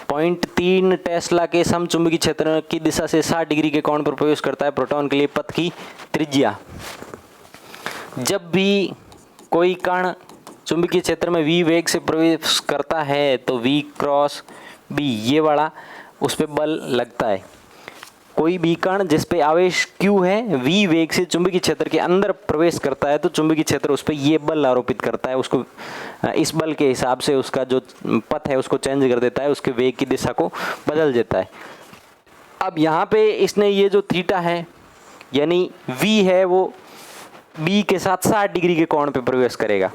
0.3 टेस्ला के समचुंबकीय क्षेत्र की दिशा से 60 डिग्री के कोण पर प्रवेश करता है। प्रोटॉन के लिए पथ की त्रिज्या, जब भी कोई कण चुंबकीय क्षेत्र में V वेग से प्रवेश करता है तो V क्रॉस B ये वाला उस पर बल लगता है। कोई भी कण जिस पे आवेश Q है V वेग से चुंबकीय क्षेत्र के अंदर प्रवेश करता है तो चुंबकीय क्षेत्र उस पर ये बल आरोपित करता है, उसको इस बल के हिसाब से उसका जो पथ है उसको चेंज कर देता है, उसके वेग की दिशा को बदल देता है। अब यहाँ पे इसने ये जो थीटा है यानी V है वो B के साथ 60 डिग्री के कोण पे प्रवेश करेगा,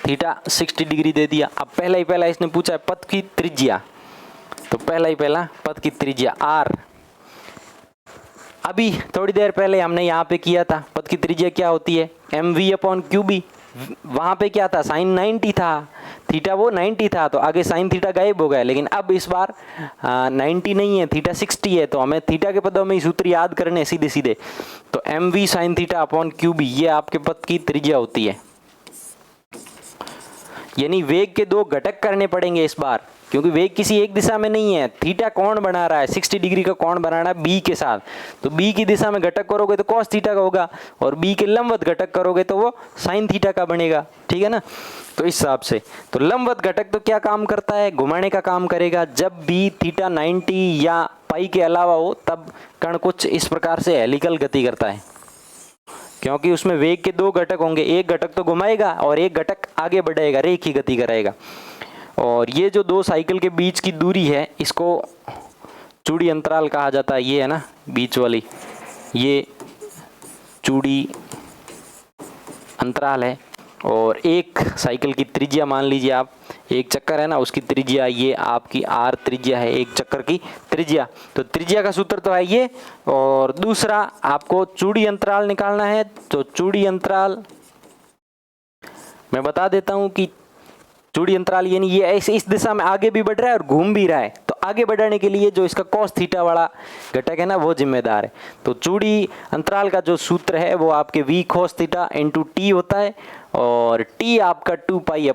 थीटा 60 डिग्री दे दिया। अब पहला ही पहला इसने पूछा है पथ की त्रिज्या, तो पहला ही पहला पथ की त्रिज्या R। अभी थोड़ी देर पहले हमने यहाँ पे किया था, पथ की त्रिज्या क्या होती है, mv/qb। वहाँ पे क्या था, साइन 90 था, थीटा वो 90 था, तो आगे साइन थीटा गायब हो गया। लेकिन अब इस बार 90 नहीं है, थीटा 60 है, तो हमें थीटा के पदों में ही सूत्र याद करने सीधे सीधे। तो mv sin θ/qb ये आपके पथ की त्रिज्या होती है। यानी वेग के दो घटक करने पड़ेंगे इस बार, क्योंकि वेग किसी एक दिशा में नहीं है। थीटा कौन बना रहा है, 60 डिग्री का कौन बना रहा है बी के साथ, तो बी की दिशा में घटक करोगे तो कॉस थीटा का होगा, और बी के लंबवत घटक करोगे तो वो साइन थीटा का बनेगा, ठीक है ना। तो इस हिसाब से तो लंबवत घटक तो क्या काम करता है, घुमाने का काम करेगा। जब भी थीटा 90 या पाई के अलावा हो तब कण कुछ इस प्रकार से हेलिकल गति करता है, क्योंकि उसमें वेग के दो घटक होंगे, एक घटक तो घुमाएगा और एक घटक आगे बढ़ेगा, रेखीय गति कराएगा। और ये जो दो साइकिल के बीच की दूरी है इसको चूड़ी अंतराल कहा जाता है। ये है ना बीच वाली, ये चूड़ी अंतराल है। और एक साइकिल की त्रिज्या मान लीजिए आप, एक चक्कर है ना उसकी त्रिज्या, ये आपकी आर त्रिज्या है एक चक्कर की त्रिज्या, तो त्रिज्या का सूत्र तो है ये। और दूसरा आपको चूड़ी अंतराल निकालना है, तो चूड़ी अंतराल मैं बता देता हूं कि चूड़ी अंतराल यानी ये ऐसे इस दिशा में आगे भी बढ़ रहा है और घूम भी रहा है, तो आगे बढ़ाने के लिए जो इसका कॉस थीटा वाला घटक है ना वो जिम्मेदार है। तो चूड़ी अंतराल का जो सूत्र है वो आपके v cos theta into t होता है, और टी आपका 2 pi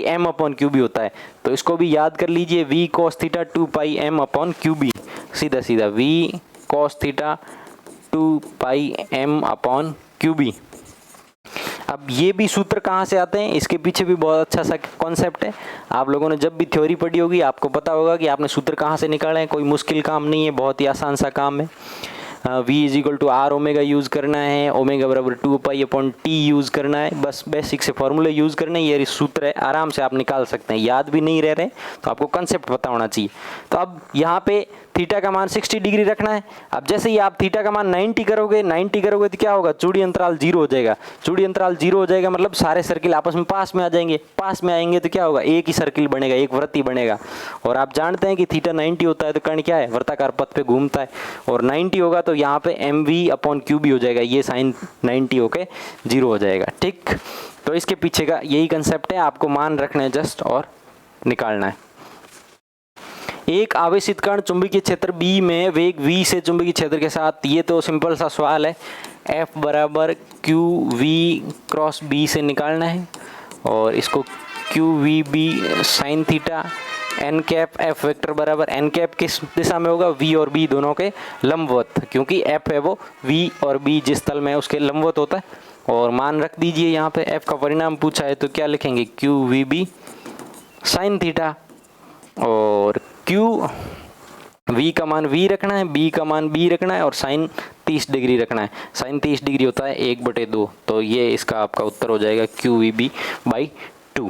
m upon q B होता है। तो इसको भी याद कर लीजिए, v cos theta 2 pi m upon q B, सीधा सीधा v cos theta 2 pi m upon q B. अब ये भी सूत्र कहाँ से आते हैं, इसके पीछे भी बहुत अच्छा सा कॉन्सेप्ट है। आप लोगों ने जब भी थ्योरी पढ़ी होगी आपको पता होगा कि आपने सूत्र कहाँ से निकाले हैं। कोई मुश्किल काम नहीं है, बहुत ही आसान सा काम है। V is equal to r omega use करना है, ओमेगा बराबर 2 पाई अपॉन टी यूज़ करना है, बस बेसिक से फॉर्मूले यूज़ करने, ये सूत्र है, आराम से आप निकाल सकते हैं। याद भी नहीं रह रहे तो आपको कंसेप्ट पता होना चाहिए। तो अब यहाँ पे थीटा का मान 60 डिग्री रखना है। अब जैसे ही आप थीटा का मान 90 करोगे तो क्या होगा, चूड़ी अंतराल 0 हो जाएगा। चूड़ी अंतराल 0 हो जाएगा मतलब सारे सर्किल आपस में पास में आ जाएंगे, पास में आएंगे तो क्या होगा, एक ही सर्किल बनेगा, एक वृत्ति बनेगा। और आप जानते हैं कि थीटा 90 होता है तो कण क्या है, वृत्ताकार पथ पे घूमता है, और 90 होगा तो यहाँ पे m v upon q B हो जाएगा, ये साइन 90 होके 0 हो जाएगा, ठीक। तो इसके पीछे का यही कंसेप्ट है, आपको मान रखना है जस्ट और निकालना है। एक आवेशित कण चुंबकीय क्षेत्र B में वेग v से चुंबकीय क्षेत्र के साथ, ये तो सिंपल सा सवाल है, F बराबर क्यू वी क्रॉस B से निकालना है, और इसको q v B sine theta n cap F vector बराबर, एन कैप किस दिशा में होगा, v और b दोनों के लंबवत, क्योंकि f है वो v और b जिस तल में है उसके लंबवत होता है। और मान रख दीजिए यहाँ पे, f का परिणाम पूछा है तो क्या लिखेंगे, q v B sine theta, और क्यू v का मान v रखना है, b का मान b रखना है, और साइन 30 डिग्री रखना है। साइन 30 डिग्री होता है 1/2, तो ये इसका आपका उत्तर हो जाएगा क्यू वी बी बाई 2।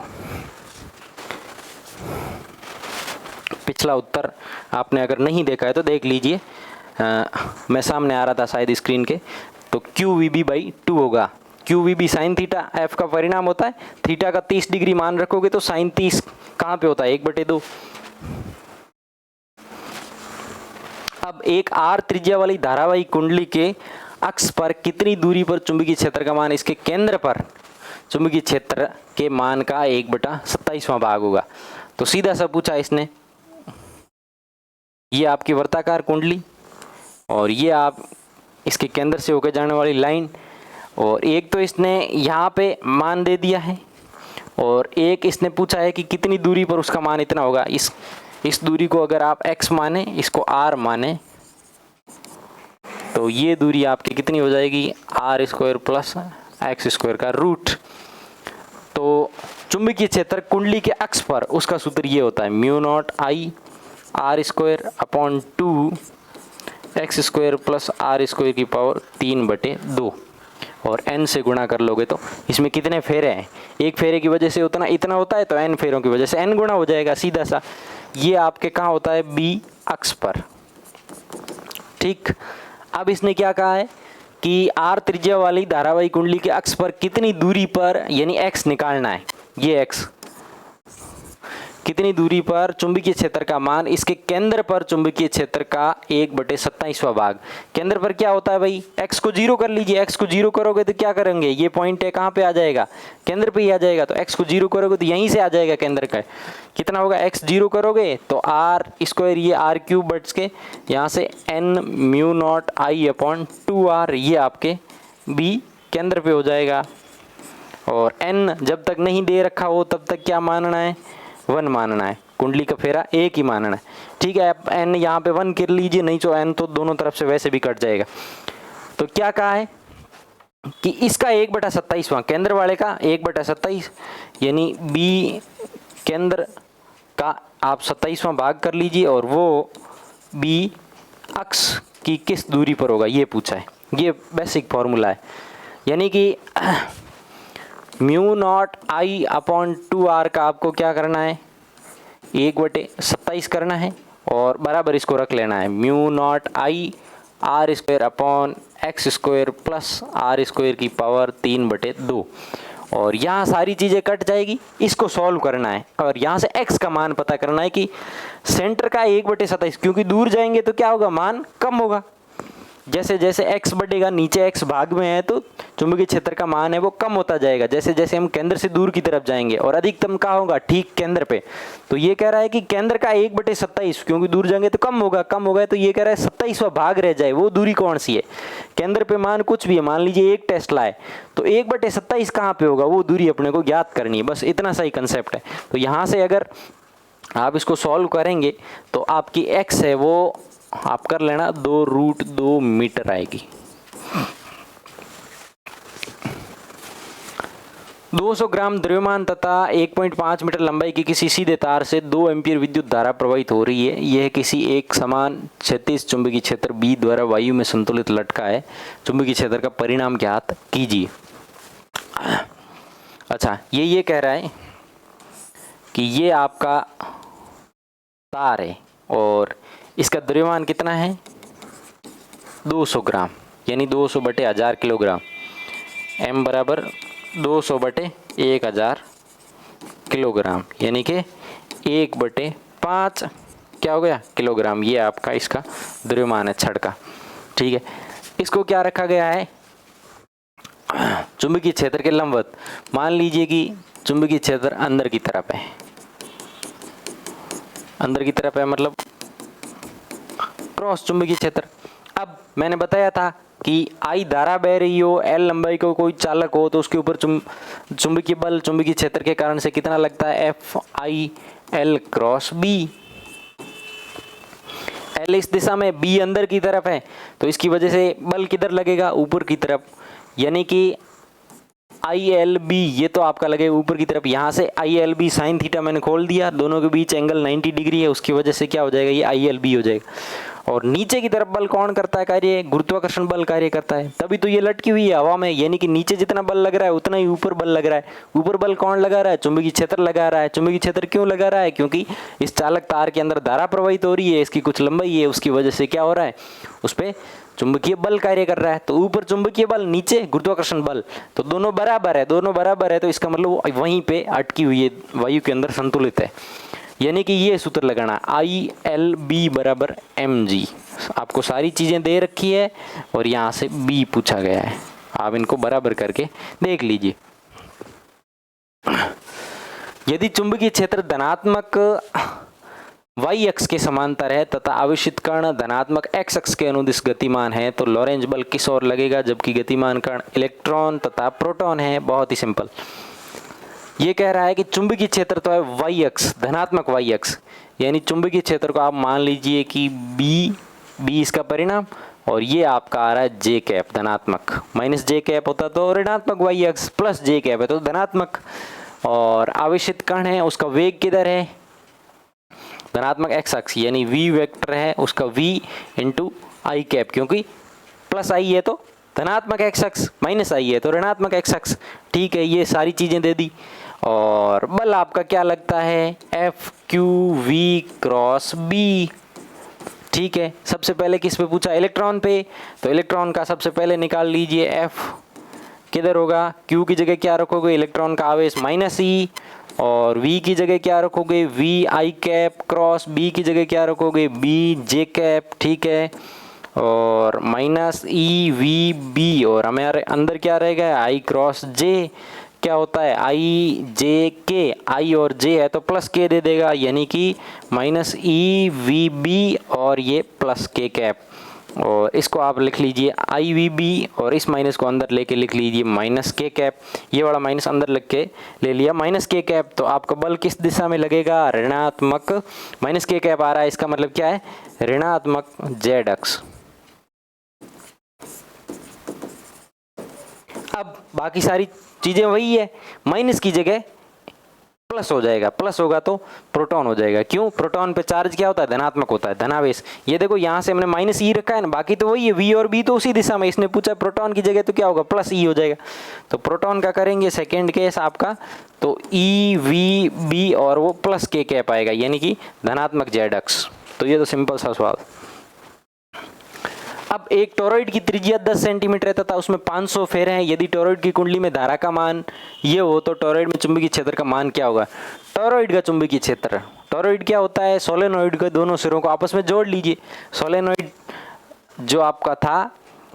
पिछला उत्तर आपने अगर नहीं देखा है तो देख लीजिए, मैं सामने आ रहा था शायद स्क्रीन के, तो क्यू वी बी बाई 2 होगा। Q v B sine theta F का परिणाम होता है, थीटा का 30 डिग्री मान रखोगे तो साइन 30 कहाँ पे होता है, 1/2। अब एक आर त्रिज्या वाली धारावाही कुंडली के अक्ष पर कितनी दूरी पर चुंबकीय क्षेत्र का मान इसके केंद्र पर चुंबकीय क्षेत्र के मान का 1/27वां भाग होगा। तो सीधा सा पूछा इसने, ये आपकी वर्ताकार कुंडली और ये आप इसके केंद्र से होकर जाने वाली लाइन, और एक तो इसने यहाँ पे मान दे दिया है, और एक इसने पूछा है कि कितनी दूरी पर उसका मान इतना होगा। इस दूरी को अगर आप x माने, इसको r माने, तो ये दूरी आपकी कितनी हो जाएगी, r² प्लस x² का रूट। तो चुंबकीय क्षेत्र कुंडली के अक्ष पर उसका सूत्र ये होता है, μ0 I r² upon 2 x² plus r² की पावर 3/2, और n से गुणा कर लोगे तो इसमें कितने फेरे हैं, एक फेरे की वजह से उतना इतना होता है, तो n फेरों की वजह से n गुणा हो जाएगा सीधा सा। ये आपके कहाँ होता है, b अक्ष पर, ठीक। अब इसने क्या कहा है कि r त्रिज्या वाली धारावाही कुंडली के अक्ष पर कितनी दूरी पर, यानी x निकालना है, ये x कितनी दूरी पर चुंबकीय क्षेत्र का मान इसके केंद्र पर चुंबकीय क्षेत्र का 1/27वां भाग। केंद्र पर क्या होता है भाई, x को 0 कर लीजिए, x को 0 करोगे तो क्या करेंगे, ये पॉइंट है कहाँ पे आ जाएगा, केंद्र पे ही आ जाएगा, तो x को 0 करोगे तो यहीं से आ जाएगा केंद्र का, कितना होगा, x 0 करोगे तो r², ये r³ बट्स के यहाँ से n μ0 I अपॉन 2r, ये आपके b केंद्र पे हो जाएगा। और n जब तक नहीं दे रखा हो तब तक क्या मानना है, 1 मानना है, कुंडली का फेरा 1 ही मानना है। ठीक है, आप n यहाँ पे 1 कर लीजिए, नहीं तो n तो दोनों तरफ से वैसे भी कट जाएगा। तो क्या कहा है कि इसका 1/27वां केंद्र वाले का 1/27, यानी b केंद्र का आप 27वां भाग कर लीजिए, और वो b अक्ष की किस दूरी पर होगा ये पूछा है। ये बेसिक फॉर्मूला है, यानी कि म्यू नॉट आई अपॉन 2r का आपको क्या करना है, 1/27 करना है, और बराबर इसको रख लेना है mu naught I r square upon x square plus r square की पावर 3/2। और यहाँ सारी चीज़ें कट जाएगी, इसको सॉल्व करना है, और यहाँ से x का मान पता करना है कि सेंटर का 1/27, क्योंकि दूर जाएंगे तो क्या होगा, मान कम होगा। जैसे जैसे x बढ़ेगा, नीचे x भाग में है तो चुंबकीय क्षेत्र का मान है वो कम होता जाएगा, जैसे जैसे हम केंद्र से दूर की तरफ जाएंगे, और अधिकतम कहाँ होगा, ठीक केंद्र पे। तो ये कह रहा है कि केंद्र का 1/27, क्योंकि दूर जाएंगे तो कम होगा, कम होगा, तो ये कह रहा है 27वां भाग रह जाए, वो दूरी कौन सी है, केंद्र पे मान कुछ भी है, मान लीजिए 1 टेस्ला है, तो 1/27 कहाँ पे होगा, वो दूरी अपने को ज्ञात करनी है, बस इतना सा ही कंसेप्ट है। तो यहाँ से अगर आप इसको सॉल्व करेंगे तो आपकी x है वो आप कर लेना 2√2 मीटर आएगी। 200 ग्राम द्रव्यमान तथा 1.5 मीटर लंबाई की किसी सीधे तार से 2 एम्पीयर विद्युत धारा प्रवाहित हो रही है। यह किसी एक समान क्षैतिज चुंबकीय क्षेत्र B द्वारा वायु में संतुलित लटका है। चुंबकीय क्षेत्र का परिणाम ज्ञात कीजिए। अच्छा, ये कह रहा है कि ये आपका तार है और इसका द्रव्यमान कितना है, 200 ग्राम, यानी 200/1000 किलोग्राम। m बराबर 200/1000 किलोग्राम, यानी कि 1/5 क्या हो गया, किलोग्राम। ये आपका इसका द्रव्यमान है छड़ का। ठीक है, इसको क्या रखा गया है, चुंबकीय क्षेत्र के लंबवत। मान लीजिए कि चुंबकीय क्षेत्र अंदर की तरफ है, अंदर की तरफ है मतलब क्रॉस चुंबकीय क्षेत्र। अब मैंने बताया था कि आई धारा बह रही हो, एल लंबाई को कोई चालक हो, तो उसके ऊपर चुंबकीय बल चुंबकीय क्षेत्र के कारण से कितना लगता है, FIL क्रॉस B। L इस दिशा में, B अंदर की तरफ है, तो इसकी वजह से बल किधर लगेगा, ऊपर की तरफ, यानी कि ILB ये तो आपका लगेगा ऊपर की तरफ। यहाँ से ILB साइन थीटा मैंने खोल दिया, दोनों के बीच एंगल 90 डिग्री है, उसकी वजह से क्या हो जाएगा, ये ILB हो जाएगा। और नीचे की तरफ बल कौन करता है कार्य, गुरुत्वाकर्षण बल कार्य करता है, तभी तो ये लटकी हुई है हवा में, यानी कि नीचे जितना बल लग रहा है उतना ही ऊपर बल लग रहा है। ऊपर बल कौन लगा रहा है, चुंबकीय क्षेत्र लगा रहा है। चुंबकीय क्षेत्र क्यों लगा रहा है, क्योंकि इस चालक तार के अंदर धारा प्रवाहित हो रही है, इसकी कुछ लंबाई है, उसकी वजह से क्या हो रहा है, उस पर चुंबकीय बल कार्य कर रहा है। तो ऊपर चुंबकीय बल, नीचे गुरुत्वाकर्षण बल, तो दोनों बराबर है, दोनों बराबर है, तो इसका मतलब वो वहीं पे अटकी हुई है, वायु के अंदर संतुलित है। यानी कि ये सूत्र लगाना, ILB बराबर mg। आपको सारी चीज़ें दे रखी है और यहाँ से B पूछा गया है, आप इनको बराबर करके देख लीजिए। यदि चुंबकीय क्षेत्र धनात्मक y अक्ष के समांतर है तथा आवेशित कण धनात्मक x अक्ष के अनुदिश गतिमान है, तो लॉरेंज बल किस ओर लगेगा, जबकि गतिमान कण इलेक्ट्रॉन तथा प्रोटॉन है। बहुत ही सिंपल, ये कह रहा है कि चुंबकीय क्षेत्र तो है y अक्ष, धनात्मक y अक्ष, यानी चुंबकीय क्षेत्र को आप मान लीजिए कि B इसका परिणाम, और ये आपका आ रहा है J कैप धनात्मक, माइनस J कैप होता तो ऋणात्मक y अक्ष, प्लस J कैप है तो धनात्मक। और आवेशित कण है उसका वेग किधर है, धनात्मक x अक्ष, यानी v वेक्टर है उसका v इंटू आई कैप, क्योंकि प्लस आई है तो धनात्मक x अक्ष, माइनस आई है तो ऋणात्मक x अक्ष। ठीक है, ये सारी चीज़ें दे दी। और बल आपका क्या लगता है, FQV क्रॉस B। ठीक है, सबसे पहले किस पे पूछा, इलेक्ट्रॉन पे, तो इलेक्ट्रॉन का सबसे पहले निकाल लीजिए, F किधर होगा, Q की जगह क्या रखोगे, इलेक्ट्रॉन का आवेश माइनस E, और V की जगह क्या रखोगे, V आई कैप क्रॉस B की जगह क्या रखोगे, B J कैप। ठीक है, और माइनस EVB, और हमारे अंदर क्या रहेगा, I क्रॉस J, क्या होता है IJK, I और J है तो प्लस K दे देगा, यानी कि माइनस EVB और ये प्लस K कैप। और इसको आप लिख लीजिए आई वी बी, और इस माइनस को अंदर लेके लिख लीजिए माइनस के कैप। ये वाला माइनस अंदर लिख के ले लिया माइनस के कैप। तो आपका बल किस दिशा में लगेगा? ऋणात्मक। माइनस के कैप आ रहा है, इसका मतलब क्या है? ऋणात्मक जेड अक्ष। अब बाकी सारी चीजें वही है, माइनस की जगह प्लस हो जाएगा। प्लस होगा तो प्रोटॉन हो जाएगा। क्यों? प्रोटॉन पे चार्ज क्या होता है? धनात्मक होता है, धनावेश। ये देखो यहाँ से हमने माइनस ई रखा है ना, बाकी तो वही है, वी और बी तो उसी दिशा में। इसने पूछा प्रोटॉन की जगह तो क्या होगा? प्लस ई हो जाएगा। तो प्रोटॉन का करेंगे सेकेंड केस आपका, तो ई वी बी और वो प्लस के कैप आएगा, यानी कि धनात्मक जेड अक्ष। तो ये तो सिंपल सा सवाल। अब एक टोरॉइड की त्रिज्या 10 सेंटीमीटर है तथा उसमें 500 फेरे हैं। यदि टोरॉइड की कुंडली में धारा का मान ये हो तो टोरॉइड में चुंबकीय क्षेत्र का मान क्या होगा? टोरॉइड का चुंबकीय क्षेत्र, टोरॉइड क्या होता है? सोलेनोइड के दोनों सिरों को आपस में जोड़ लीजिए। सोलेनोइड जो आपका था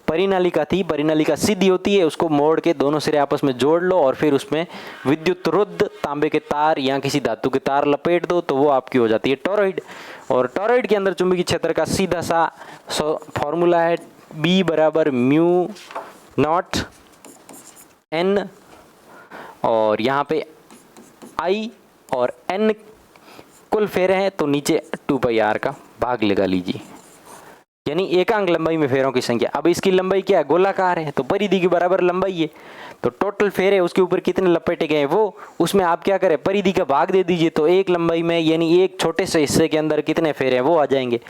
परिनालिका थी, परिनालिका सीधी होती है, उसको मोड़ के दोनों सिरे आपस में जोड़ लो और फिर उसमें विद्युत रुद्ध तांबे के तार या किसी धातु के तार लपेट दो, तो वो आपकी हो जाती है टोरॉइड। और टोरॉइड के अंदर चुंबकीय क्षेत्र का सीधा सा फॉर्मूला है B बराबर म्यू नॉट N, और यहाँ पे I और N कुल फेरे हैं, तो नीचे 2πr का भाग लगा लीजिए, यानी एकांक लंबाई में फेरों की संख्या। अब इसकी लंबाई क्या है? गोलाकार है, तो परिधि के बराबर लंबाई है, तो टोटल फेरे उसके ऊपर कितने लपेटे गए वो, उसमें आप क्या करें? परिधि का भाग दे दीजिए, तो एक लंबाई में यानी एक छोटे से हिस्से के अंदर कितने फेरे हैं वो आ जाएंगे।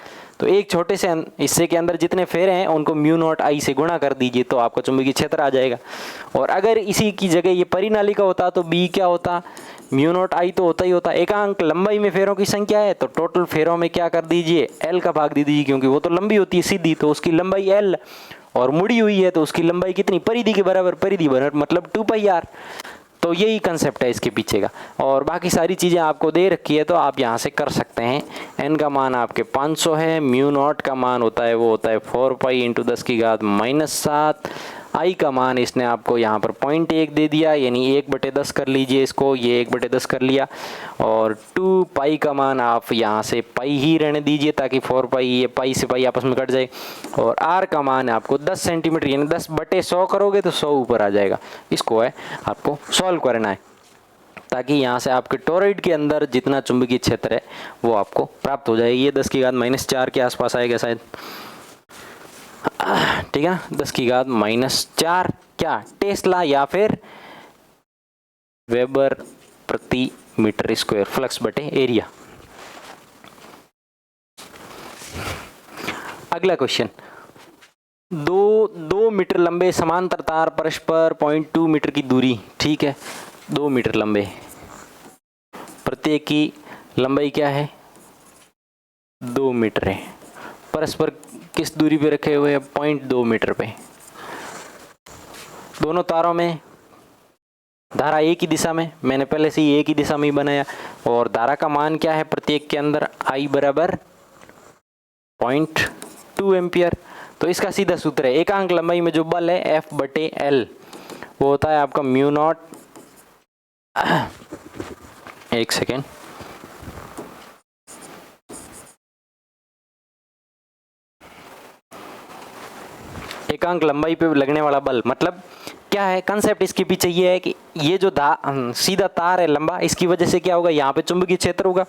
तो एक छोटे से हिस्से के अंदर जितने फेरे हैं उनको म्यू नॉट आई से गुणा कर दीजिए, तो आपका चुंबकीय क्षेत्र आ जाएगा। और अगर इसी की जगह ये परिनालिका होता तो बी क्या होता? म्यू नॉट आई तो होता ही होता। एकांक लंबाई में फेरों की संख्या है, तो टोटल फेरों में क्या कर दीजिए? एल का भाग दे दीजिए, क्योंकि वो तो लंबी होती है सीधी, तो उसकी लंबाई एल, और मुड़ी हुई है तो उसकी लंबाई कितनी? परिधि के बराबर, परिधि बराबर मतलब 2πr। तो यही कंसेप्ट है इसके पीछे का। और बाकी सारी चीज़ें आपको दे रखी है तो आप यहाँ से कर सकते हैं। एन का मान आपके 500 है, म्यू नॉट का मान होता है वो होता है 4π × 10⁻⁷। आई का मान इसने आपको यहाँ पर 0.1 दे दिया, यानी 1/10 कर लीजिए इसको, ये 1/10 कर लिया। और 2π का मान आप यहाँ से पाई ही रहने दीजिए, ताकि 4π ये पाई से पाई आपस में कट जाए। और आर का मान आपको 10 सेंटीमीटर, यानी 10/100 करोगे तो 100 ऊपर आ जाएगा। इसको है आपको सॉल्व करना है, ताकि यहाँ से आपके टोरॉइड के अंदर जितना चुंबकीय क्षेत्र है वो आपको प्राप्त हो जाए। ये 10⁻⁴ के आसपास आएगा शायद, ठीक है। 10⁻⁴ क्या? टेस्ला या फिर वेबर प्रति मीटर स्क्वायर, फ्लक्स बटे एरिया। अगला क्वेश्चन, 2 मीटर लंबे समांतर तार परस्पर 0.2 मीटर की दूरी, ठीक है, 2 मीटर लंबे, प्रत्येक की लंबाई क्या है? 2 मीटर है। परस्पर किस दूरी पे रखे हुए हैं? 0.2 मीटर पे। दोनों तारों में धारा एक ही दिशा में, मैंने पहले से ही एक ही दिशा में ही बनाया। और धारा का मान क्या है प्रत्येक के अंदर? I बराबर 0.2 एम्पियर। तो इसका सीधा सूत्र है, एकांक लंबाई में जो बल है F/L वो होता है आपका म्यू नॉट, एक सेकेंड, एकांक लंबाई पे लगने वाला बल, मतलब क्या है कंसेप्ट इसके पीछे? ये है कि ये जो सीधा तार है लंबा, इसकी वजह से क्या होगा? यहाँ पे चुंबकीय क्षेत्र होगा,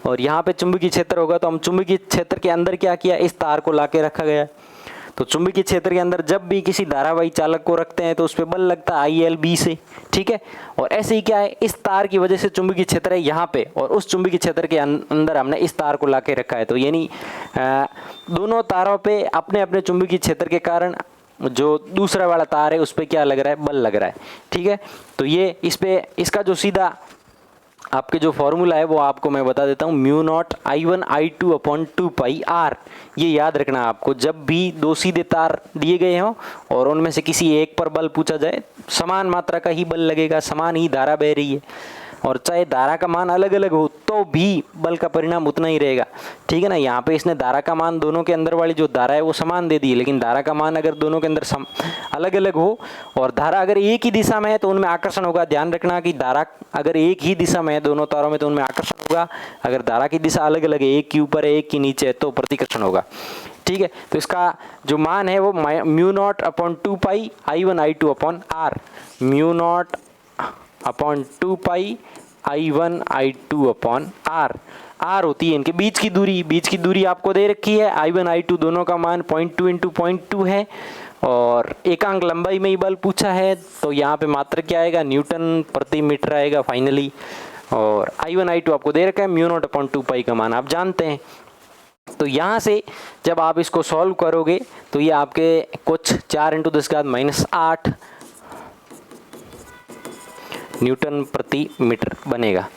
और यहाँ पे चुंबकीय क्षेत्र होगा, तो हम चुंबकीय क्षेत्र के अंदर क्या किया? इस तार को लाके रखा गया। तो चुंबकीय क्षेत्र के अंदर जब भी किसी धारावाही चालक को रखते हैं तो उस पर बल लगता है ILB से, ठीक है। और ऐसे ही क्या है, इस तार की वजह से चुंबकीय क्षेत्र है यहाँ पे, और उस चुंबकीय क्षेत्र के अंदर हमने इस तार को लाके रखा है। तो यानी दोनों तारों पे अपने अपने चुंबकीय क्षेत्र के कारण जो दूसरा वाला तार है उस पर क्या लग रहा है? बल लग रहा है, ठीक है। तो ये इस पे इसका जो सीधा आपके जो फॉर्मूला है वो आपको मैं बता देता हूँ, mu naught I1 I2 upon 2πr। ये याद रखना आपको, जब भी दो सीधे तार दिए गए हों और उनमें से किसी एक पर बल पूछा जाए, समान मात्रा का ही बल लगेगा, समान ही धारा बह रही है, और चाहे धारा का मान अलग अलग हो तो भी बल का परिणाम उतना ही रहेगा, ठीक है ना। यहाँ पे इसने धारा का मान दोनों के अंदर वाली जो धारा है वो समान दे दी है, लेकिन धारा का मान अगर दोनों के अंदर अलग अलग हो और धारा अगर एक ही दिशा में है तो उनमें आकर्षण होगा। ध्यान रखना कि धारा अगर एक ही दिशा में है दोनों तारों में तो उनमें आकर्षण होगा, अगर धारा की दिशा अलग अलग है, एक की ऊपर है एक की नीचे है, तो प्रतिकर्षण होगा, ठीक है। तो इसका जो मान है वो mu naught upon 2 pi I1 I2 upon r, mu naught upon 2 pi I1 I2 upon r होती है इनके बीच की दूरी। बीच की दूरी आपको दे रखी है, I1 I2 दोनों का मान 0.2 इंटू 0.2 है और एकांक लंबाई में ही बल पूछा है, तो यहाँ पे मात्र क्या आएगा, न्यूटन प्रति मीटर आएगा फाइनली। और I1 I2 आपको दे रखा है, म्यू नॉट अपॉन 2 पाई का मान आप जानते हैं। तो यहाँ से जब आप इसको सॉल्व करोगे तो ये आपके कुछ 4 इंटू 10⁻⁸ न्यूटन प्रति मीटर बनेगा।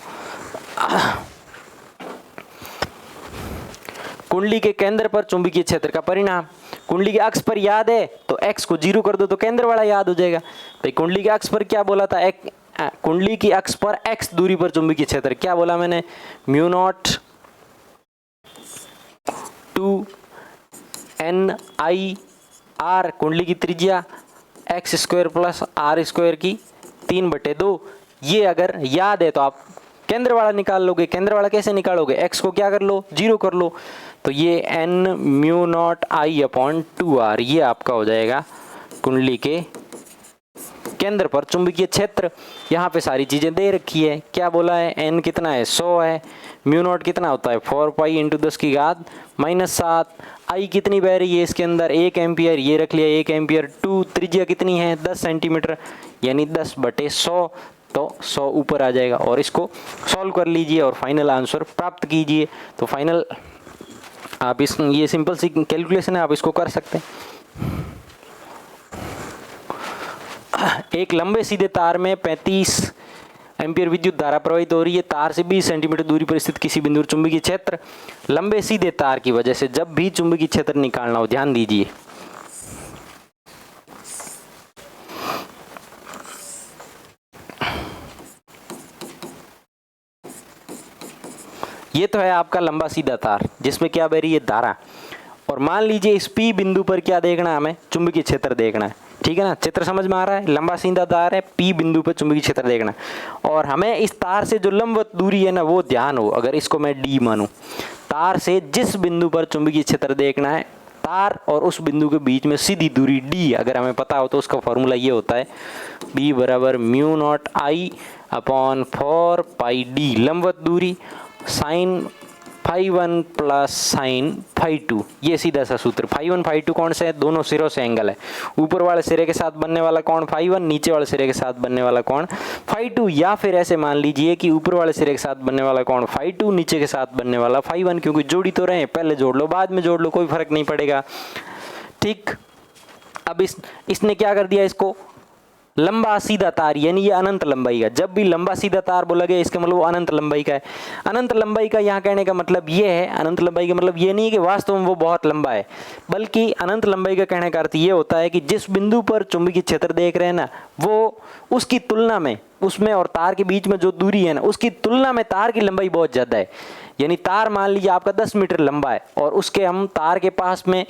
कुंडली के केंद्र पर चुंबकीय क्षेत्र का परिणाम, कुंडली के अक्ष पर याद है तो x को 0 कर दो तो केंद्र वाला याद हो जाएगा। तो कुंडली के अक्ष पर क्या बोला था, कुंडली की अक्ष पर x दूरी पर चुंबकीय क्षेत्र क्या बोला मैंने, म्यू नॉट 2NIR, कुंडली की त्रिज्या x² प्लस r² की 3/2। ये अगर याद है तो आप केंद्र वाला निकाल लोगे। केंद्र वाला कैसे निकालोगे, x को क्या कर लो, 0 कर लो, तो ये n mu naught I upon 2r ये आपका हो जाएगा कुंडली के केंद्र पर चुंबकीय क्षेत्र। यहाँ पे सारी चीजें दे रखी है, क्या बोला है, n कितना है 100 है, म्यू नॉट कितना होता है 4 पाई इंटू 10⁻⁷, I कितनी बह रही है इसके अंदर 1 एम्पियर, ये रख लिया 1 एम्पियर, 2 त्रिज्या कितनी है 10 सेंटीमीटर यानी 10/100, तो 100 ऊपर आ जाएगा। और इसको सॉल्व कर लीजिए और फाइनल आंसर प्राप्त कीजिए। तो फाइनल आप ये सिंपल सी कैलकुलेशन है, आप इसको कर सकते हैं। एक लंबे सीधे तार में 35 एम्पियर विद्युत धारा प्रवाहित हो रही है। तार से 20 सेंटीमीटर दूरी पर स्थित किसी बिंदु चुंबकीय क्षेत्र, लंबे सीधे तार की वजह से जब भी चुंबकीय क्षेत्र निकालना हो, ध्यान दीजिए ये तो है आपका लंबा सीधा तार जिसमें क्या बह रही है धारा, और मान लीजिए इस P बिंदु पर क्या देखना है, हमें चुंबकीय क्षेत्र देखना है, ठीक है ना, चित्र समझ में आ रहा है, लंबा सीधा तार है, P बिंदु पर चुंबकीय क्षेत्र देखना है। और हमें इस तार से जो लंबवत दूरी है ना वो ध्यान हो, अगर इसको मैं D मानूं, तार से जिस बिंदु पर चुंबकीय क्षेत्र देखना है, तार और उस बिंदु के बीच में सीधी दूरी D अगर हमें पता हो तो उसका फॉर्मूला ये होता है B बराबर mu naught I upon 4 pi D, लंबवत दूरी साइन φ1 प्लस साइन φ2, ये सीधा सा सूत्र। φ1 φ2 कौन से है, दोनों सिरों से एंगल है, ऊपर वाले सिरे के साथ बनने वाला कोण φ1, नीचे वाले सिरे के साथ बनने वाला कोण φ2, या फिर ऐसे मान लीजिए कि ऊपर वाले सिरे के साथ बनने वाला कोण φ2, नीचे के साथ बनने वाला φ1, क्योंकि जोड़ी तो रहे, पहले जोड़ लो बाद में जोड़ लो, कोई फर्क नहीं पड़ेगा। ठीक, अब इसने क्या कर दिया, इसको लंबा सीधा तार यानी ये अनंत लंबाई का, जब भी लंबा सीधा तार बोला गया इसका मतलब वो अनंत लंबाई का है। अनंत लंबाई का यहाँ कहने का मतलब ये है, अनंत लंबाई का मतलब ये नहीं है कि वास्तव में वो बहुत लंबा है, बल्कि अनंत लंबाई का कहने का अर्थ ये होता है कि जिस बिंदु पर चुंबकीय क्षेत्र देख रहे हैं ना, वो उसकी तुलना में, उसमें और तार के बीच में जो दूरी है ना, उसकी तुलना में तार की लंबाई बहुत ज़्यादा है। यानी तार मान लीजिए आपका 10 मीटर लंबा है और उसके हम तार के पास में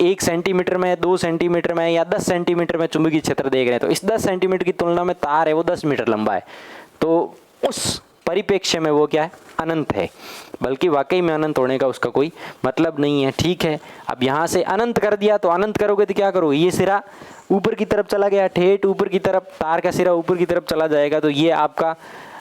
1 सेंटीमीटर में, 2 सेंटीमीटर में या 10 सेंटीमीटर में चुंबकीय क्षेत्र देख रहे हैं, तो इस 10 सेंटीमीटर की तुलना में तार है वो 10 मीटर लंबा है, तो उस परिप्रेक्ष्य में वो क्या है, अनंत है, बल्कि वाकई में अनंत होने का उसका कोई मतलब नहीं है। ठीक है, अब यहाँ से अनंत कर दिया, तो अनंत करोगे तो क्या करोगे, ये सिरा ऊपर की तरफ चला गया, ठेठ ऊपर की तरफ, तार का सिरा ऊपर की तरफ चला जाएगा, तो ये आपका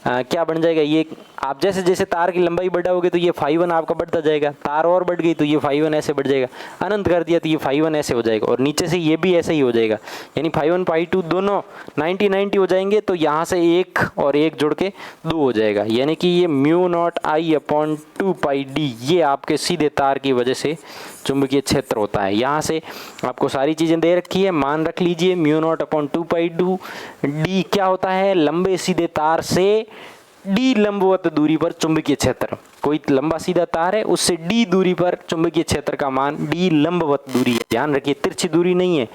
क्या बन जाएगा, ये आप जैसे जैसे तार की लंबाई बढ़ाओगे तो ये φ1 आपका बढ़ता जाएगा, तार और बढ़ गई तो ये φ1 ऐसे बढ़ जाएगा, अनंत कर दिया तो ये φ1 ऐसे हो जाएगा, और नीचे से ये भी ऐसे ही हो जाएगा, यानी φ1 φ2 दोनों 90 हो जाएंगे, तो यहाँ से 1 और 1 जोड़ के 2 हो जाएगा, यानी कि ये mu naught I upon 2 pi D ये आपके सीधे तार की वजह से चुंबकीय क्षेत्र होता है। यहाँ से आपको सारी चीज़ें दे रखी है, मान रख लीजिए म्यू नॉट अपॉन 2 पाई D क्या होता है, लंबे सीधे तार से D लंबवत दूरी पर चुंबकीय क्षेत्र, कोई लंबा सीधा तार है उससे D दूरी पर चुंबकीय क्षेत्र का मान D लंबवत दूरी है, ध्यान रखिए तिरछी दूरी नहीं है,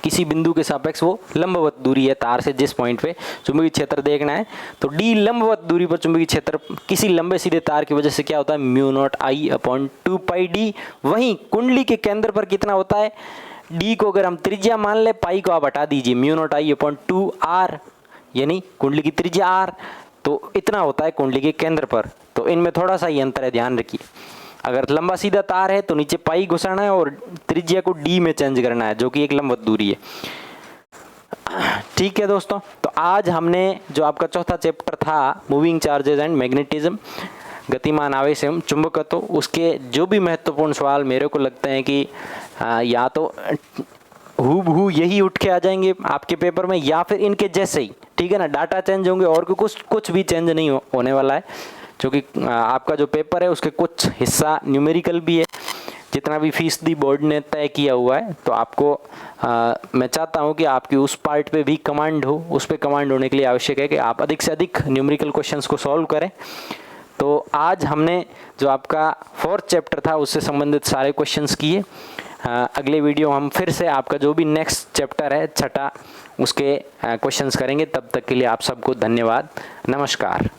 किसी बिंदु के सापेक्ष वो लंबवत दूरी है, तार से जिस पॉइंट पे चुंबकीय क्षेत्र देखना है, तो D लंबवत दूरी पर चुंबकीय क्षेत्र किसी लंबे सीधे तार की वजह से क्या होता है, mu not I upon 2 pi D। वहीं कुंडली के केंद्र पर कितना होता है, D को अगर हम त्रिज्या मान ले, पाई को आप हटा दीजिए, mu naught I upon 2R यानी कुंडली की त्रिज्या R, तो इतना होता है कुंडली के केंद्र पर, तो इनमें थोड़ा सा ही अंतर है, ध्यान रखिए। अगर लंबा सीधा तार है तो नीचे पाई घुसाना है और त्रिज्या को डी में चेंज करना है, जो कि एक लंबवत दूरी है। ठीक है दोस्तों, तो आज हमने जो आपका चौथा चैप्टर था मूविंग चार्जेस एंड मैग्नेटिज्म, गतिमान आवेश एवं चुंबकत्व, उसके जो भी महत्वपूर्ण सवाल मेरे को लगता है कि या तो हूबहू यही उठ के आ जाएंगे आपके पेपर में, या फिर इनके जैसे ही, ठीक है ना, डाटा चेंज होंगे और कुछ भी चेंज नहीं होने वाला है, क्योंकि आपका जो पेपर है उसके कुछ हिस्सा न्यूमेरिकल भी है, जितना भी फीसदी बोर्ड ने तय किया हुआ है। तो आपको मैं चाहता हूं कि आपकी उस पार्ट पे भी कमांड हो, उस पे कमांड होने के लिए आवश्यक है कि आप अधिक से अधिक न्यूमेरिकल क्वेश्चंस को सॉल्व करें। तो आज हमने जो आपका 4th चैप्टर था उससे संबंधित सारे क्वेश्चंस किए। अगले वीडियो हम फिर से आपका जो भी नेक्स्ट चैप्टर है 6ठा उसके क्वेश्चंस करेंगे। तब तक के लिए आप सबको धन्यवाद, नमस्कार।